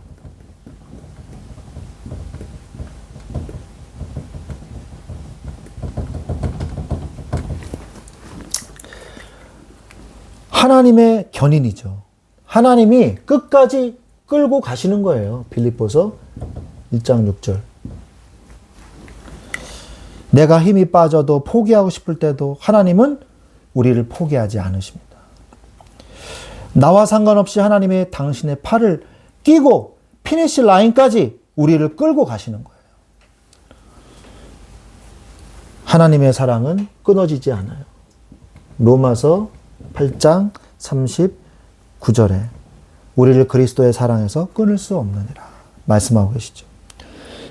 하나님의 견인이죠. 하나님이 끝까지 끌고 가시는 거예요. 빌립보서 1장 6절. 내가 힘이 빠져도 포기하고 싶을 때도 하나님은 우리를 포기하지 않으십니다. 나와 상관없이 하나님의 당신의 팔을 끼고 피니시 라인까지 우리를 끌고 가시는 거예요. 하나님의 사랑은 끊어지지 않아요. 로마서 8장 39절에 우리를 그리스도의 사랑에서 끊을 수 없느니라 말씀하고 계시죠.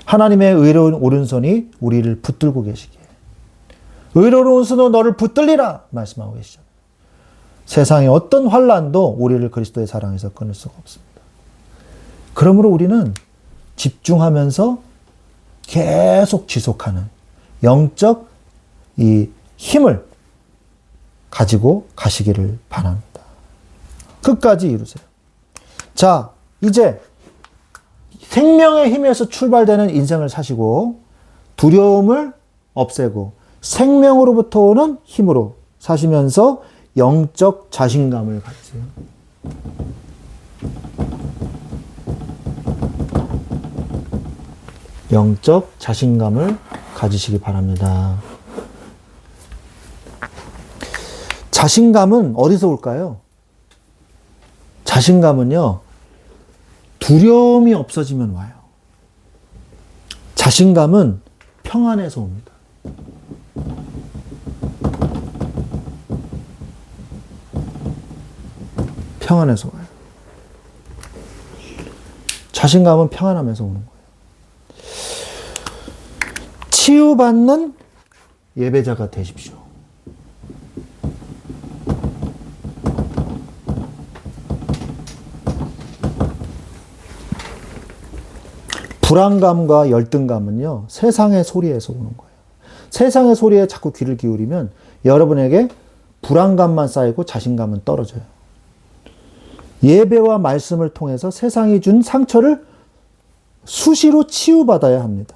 하나님의 의로운 오른손이 우리를 붙들고 계시기에 의로운 손으로 너를 붙들리라 말씀하고 계시죠. 세상의 어떤 환난도 우리를 그리스도의 사랑에서 끊을 수가 없습니다. 그러므로 우리는 집중하면서 계속 지속하는 영적 이 힘을 가지고 가시기를 바랍니다. 끝까지 이루세요. 자, 이제 생명의 힘에서 출발되는 인생을 사시고 두려움을 없애고 생명으로부터 오는 힘으로 사시면서 영적 자신감을 가지세요. 영적 자신감을 가지시기 바랍니다. 자신감은 어디서 올까요? 자신감은요, 두려움이 없어지면 와요. 자신감은 평안에서 옵니다. 평안에서 와요. 자신감은 평안함에서 오는 거예요. 치유받는 예배자가 되십시오. 불안감과 열등감은요, 세상의 소리에서 오는 거예요. 세상의 소리에 자꾸 귀를 기울이면 여러분에게 불안감만 쌓이고 자신감은 떨어져요. 예배와 말씀을 통해서 세상이 준 상처를 수시로 치유받아야 합니다.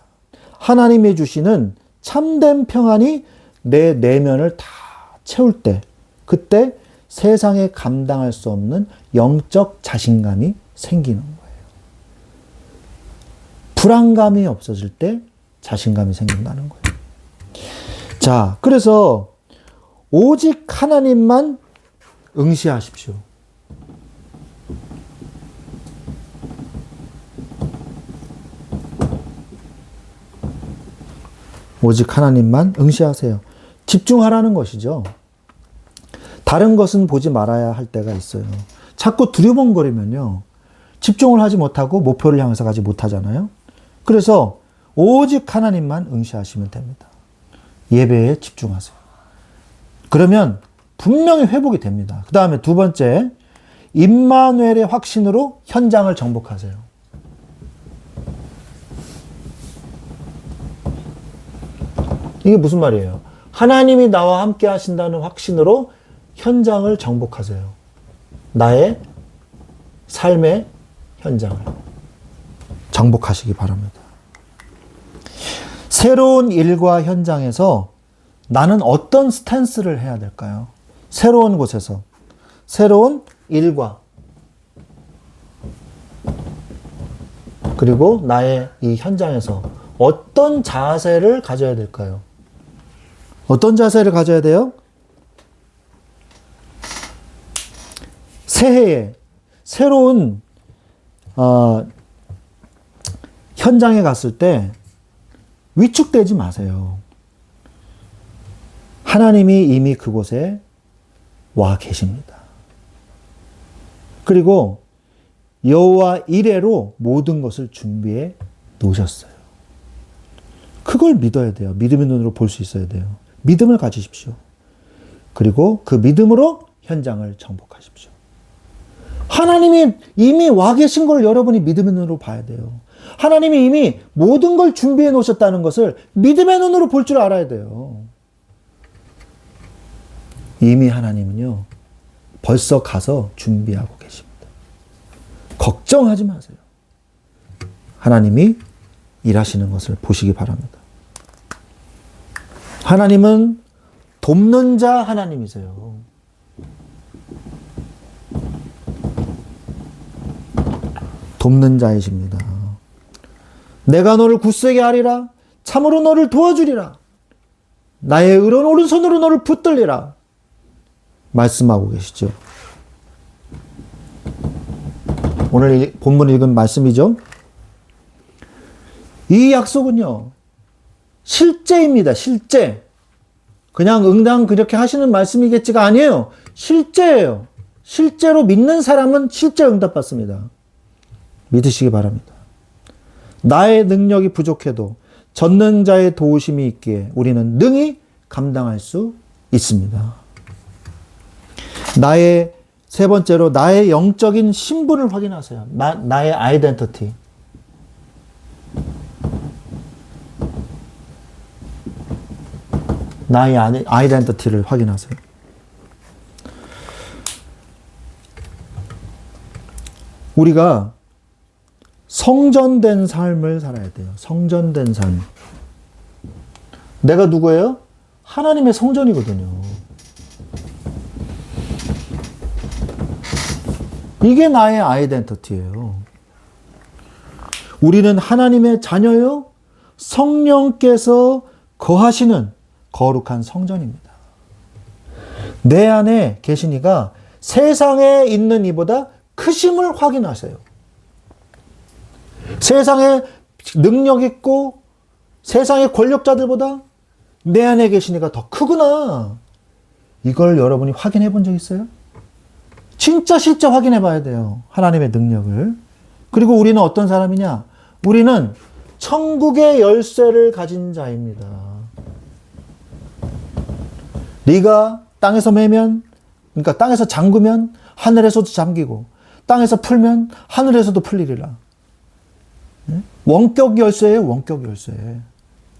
하나님이 주시는 참된 평안이 내 내면을 다 채울 때, 그때 세상에 감당할 수 없는 영적 자신감이 생기는 거예요. 불안감이 없어질 때 자신감이 생긴다는 거예요. 자, 그래서 오직 하나님만 응시하십시오. 오직 하나님만 응시하세요. 집중하라는 것이죠. 다른 것은 보지 말아야 할 때가 있어요. 자꾸 두려움거리면요, 집중을 하지 못하고 목표를 향해서 가지 못하잖아요. 그래서 오직 하나님만 응시하시면 됩니다. 예배에 집중하세요. 그러면 분명히 회복이 됩니다. 그 다음에 두 번째, 임마누엘의 확신으로 현장을 정복하세요. 이게 무슨 말이에요? 하나님이 나와 함께 하신다는 확신으로 현장을 정복하세요. 나의 삶의 현장을 정복하시기 바랍니다. 새로운 일과 현장에서 나는 어떤 스탠스를 해야 될까요? 새로운 곳에서, 새로운 일과, 그리고 나의 이 현장에서 어떤 자세를 가져야 될까요? 어떤 자세를 가져야 돼요? 새해에 새로운 현장에 갔을 때 위축되지 마세요. 하나님이 이미 그곳에 와 계십니다. 그리고 여호와 이레로 모든 것을 준비해 놓으셨어요. 그걸 믿어야 돼요. 믿음의 눈으로 볼 수 있어야 돼요. 믿음을 가지십시오. 그리고 그 믿음으로 현장을 정복하십시오. 하나님이 이미 와 계신 걸 여러분이 믿음의 눈으로 봐야 돼요. 하나님이 이미 모든 걸 준비해 놓으셨다는 것을 믿음의 눈으로 볼 줄 알아야 돼요. 이미 하나님은요, 벌써 가서 준비하고 계십니다. 걱정하지 마세요. 하나님이 일하시는 것을 보시기 바랍니다. 하나님은 돕는 자 하나님이세요. 돕는 자이십니다. 내가 너를 굳세게 하리라. 참으로 너를 도와주리라. 나의 의로운 오른손으로 너를 붙들리라. 말씀하고 계시죠. 오늘 본문 읽은 말씀이죠. 이 약속은요, 실제입니다. 실제. 그냥 응당 그렇게 하시는 말씀이겠지가 아니에요. 실제예요. 실제로 믿는 사람은 실제 응답받습니다. 믿으시기 바랍니다. 나의 능력이 부족해도 전능자의 도우심이 있기에 우리는 능히 감당할 수 있습니다. 세 번째로 나의 영적인 신분을 확인하세요. 나의 아이덴티티. 나의 아이덴티티를 확인하세요. 우리가 성전된 삶을 살아야 돼요. 성전된 삶. 내가 누구예요? 하나님의 성전이거든요. 이게 나의 아이덴티티예요. 우리는 하나님의 자녀요. 성령께서 거하시는 거룩한 성전입니다. 내 안에 계신 이가 세상에 있는 이보다 크심을 확인하세요. 세상에 능력 있고 세상의 권력자들보다 내 안에 계신 이가 더 크구나. 이걸 여러분이 확인해 본 적 있어요? 진짜 실제 확인해 봐야 돼요. 하나님의 능력을. 그리고 우리는 어떤 사람이냐? 우리는 천국의 열쇠를 가진 자입니다. 네가 땅에서 매면, 그러니까 땅에서 잠그면 하늘에서도 잠기고 땅에서 풀면 하늘에서도 풀리리라. 원격 열쇠예요. 원격 열쇠.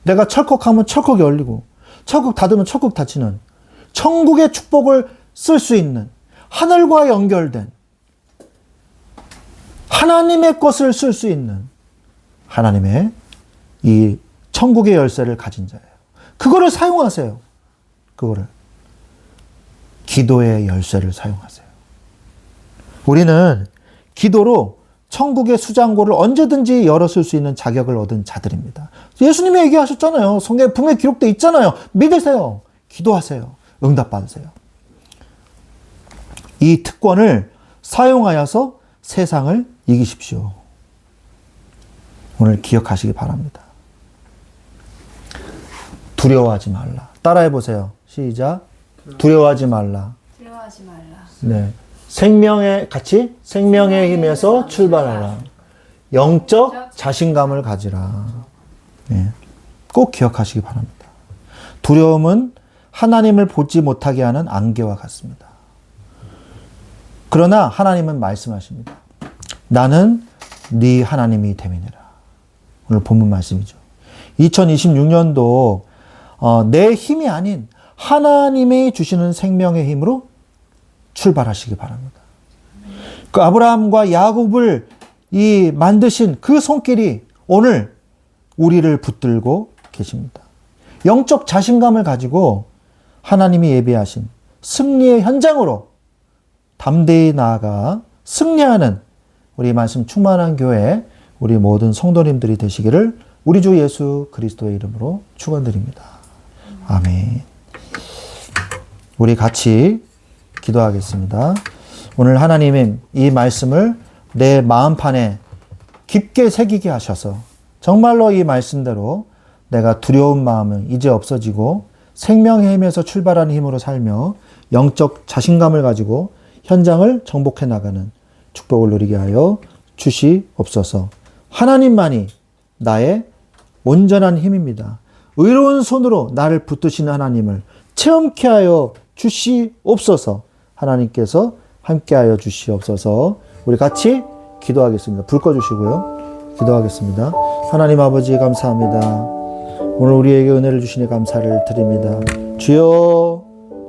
내가 철컥하면 철컥이 열리고 철컥 닫으면 철컥 닫히는 천국의 축복을 쓸 수 있는 하늘과 연결된 하나님의 것을 쓸 수 있는 하나님의 이 천국의 열쇠를 가진 자예요. 그거를 사용하세요. 그거를. 기도의 열쇠를 사용하세요. 우리는 기도로 천국의 수장고를 언제든지 열었을 수 있는 자격을 얻은 자들입니다. 예수님이 얘기하셨잖아요. 성경에 분명히 기록되어 있잖아요. 믿으세요. 기도하세요. 응답받으세요. 이 특권을 사용하여서 세상을 이기십시오. 오늘 기억하시기 바랍니다. 두려워하지 말라. 따라해 보세요. 시작. 두려워하지 말라. 두려워하지 말라. 네. 생명의 힘에서 출발하라. 영적 자신감을 가지라. 네. 꼭 기억하시기 바랍니다. 두려움은 하나님을 보지 못하게 하는 안개와 같습니다. 그러나 하나님은 말씀하십니다. 나는 네 하나님이 됨이니라. 오늘 본문 말씀이죠. 2026년도 내 힘이 아닌 하나님이 주시는 생명의 힘으로 출발하시기 바랍니다. 그 아브라함과 야곱을 만드신 그 손길이 오늘 우리를 붙들고 계십니다. 영적 자신감을 가지고 하나님이 예비하신 승리의 현장으로 담대히 나아가 승리하는 우리 말씀 충만한 교회 우리 모든 성도님들이 되시기를 우리 주 예수 그리스도의 이름으로 축원드립니다. 아멘. 우리 같이 기도하겠습니다. 오늘 하나님은 이 말씀을 내 마음판에 깊게 새기게 하셔서 정말로 이 말씀대로 내가 두려운 마음은 이제 없어지고 생명의 힘에서 출발하는 힘으로 살며 영적 자신감을 가지고 현장을 정복해 나가는 축복을 누리게 하여 주시옵소서. 하나님만이 나의 온전한 힘입니다. 의로운 손으로 나를 붙드시는 하나님을 체험케 하여 주시옵소서. 하나님께서 함께하여 주시옵소서. 우리 같이 기도하겠습니다. 불 꺼주시고요. 기도하겠습니다. 하나님 아버지 감사합니다. 오늘 우리에게 은혜를 주시니 감사를 드립니다. 주여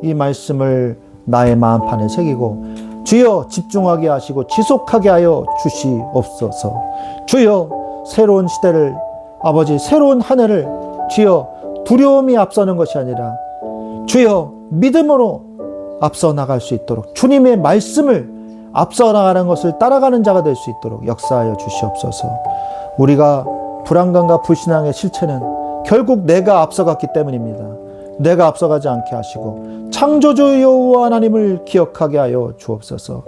이 말씀을 나의 마음판에 새기고 주여 집중하게 하시고 지속하게 하여 주시옵소서. 주여 새로운 시대를 아버지 새로운 한 해를 주여 두려움이 앞서는 것이 아니라 주여 믿음으로 앞서 나갈 수 있도록 주님의 말씀을 앞서 나가는 것을 따라가는 자가 될 수 있도록 역사하여 주시옵소서. 우리가 불안감과 불신앙의 실체는 결국 내가 앞서갔기 때문입니다. 내가 앞서가지 않게 하시고 창조주 여호와 하나님을 기억하게 하여 주옵소서.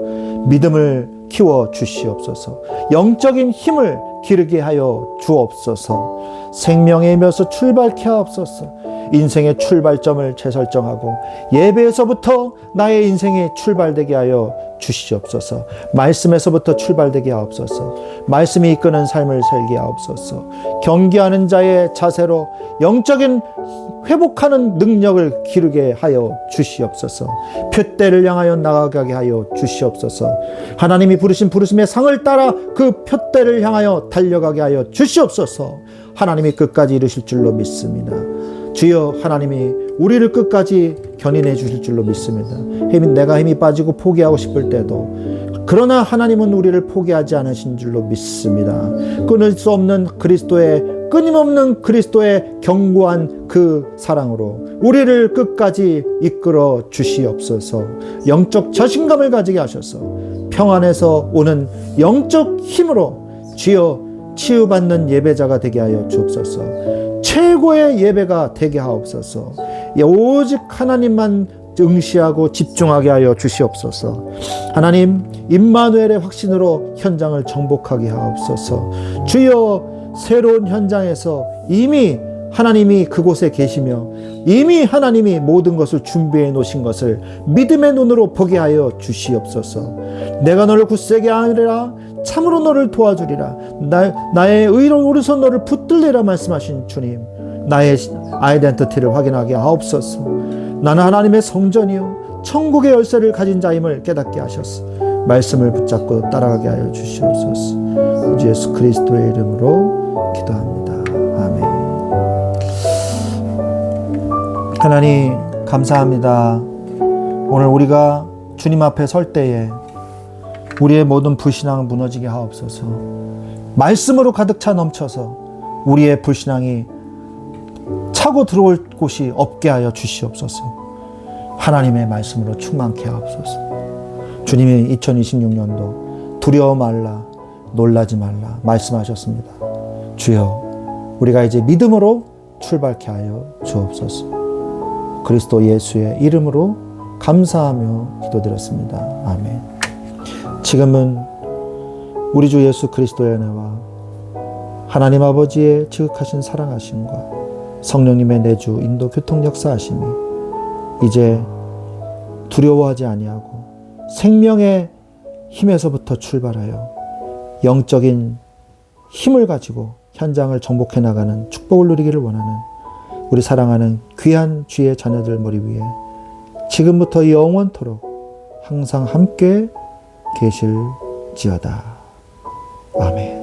믿음을 키워 주시옵소서. 영적인 힘을 기르게 하여 주옵소서. 생명의 묘에서 출발케 하옵소서. 인생의 출발점을 재설정하고 예배에서부터 나의 인생이 출발되게 하여 주시옵소서. 말씀에서부터 출발되게 하옵소서. 말씀이 이끄는 삶을 살게 하옵소서. 경계하는 자의 자세로 영적인 회복하는 능력을 기르게 하여 주시옵소서. 표대를 향하여 나아가게 하여 주시옵소서. 하나님이 부르신 부르심의 상을 따라 그 표대를 향하여 달려가게 하여 주시옵소서. 하나님이 끝까지 이루실 줄로 믿습니다. 주여, 하나님이 우리를 끝까지 견인해 주실 줄로 믿습니다. 내가 힘이 빠지고 포기하고 싶을 때도, 그러나 하나님은 우리를 포기하지 않으신 줄로 믿습니다. 끊을 수 없는 끊임없는 그리스도의 견고한 그 사랑으로 우리를 끝까지 이끌어 주시옵소서. 영적 자신감을 가지게 하셔서 평안에서 오는 영적 힘으로 주여 치유받는 예배자가 되게 하여 주옵소서. 최고의 예배가 되게 하옵소서. 오직 하나님만 응시하고 집중하게 하여 주시옵소서. 하나님, 임마누엘의 확신으로 현장을 정복하게 하옵소서. 주여, 새로운 현장에서 이미 하나님이 그곳에 계시며 이미 하나님이 모든 것을 준비해 놓으신 것을 믿음의 눈으로 보게 하여 주시옵소서. 내가 너를 굳세게 하리라, 참으로 너를 도와주리라, 나의 의로 오른손 너를 붙들리라 말씀하신 주님, 나의 아이덴티티를 확인하게 하옵소서. 나는 하나님의 성전이요 천국의 열쇠를 가진 자임을 깨닫게 하셔서 말씀을 붙잡고 따라가게 하여 주시옵소서. 주 예수 그리스도의 이름으로 기도합니다. 아멘. 하나님 감사합니다. 오늘 우리가 주님 앞에 설 때에 우리의 모든 불신앙을 무너지게 하옵소서. 말씀으로 가득 차 넘쳐서 우리의 불신앙이 차고 들어올 곳이 없게 하여 주시옵소서. 하나님의 말씀으로 충만케 하옵소서. 주님이 2026년도 두려워 말라, 놀라지 말라 말씀하셨습니다. 주여, 우리가 이제 믿음으로 출발케 하여 주옵소서. 그리스도 예수의 이름으로 감사하며 기도드렸습니다. 아멘. 지금은 우리 주 예수 그리스도의 은혜와 하나님 아버지의 지극하신 사랑하심과 성령님의 내주 인도 교통 역사하심이 이제 두려워하지 아니하고 생명의 힘에서부터 출발하여 영적인 힘을 가지고 현장을 정복해 나가는 축복을 누리기를 원하는 우리 사랑하는 귀한 주의 자녀들 머리 위에 지금부터 영원토록 항상 함께 계실지어다. 아멘.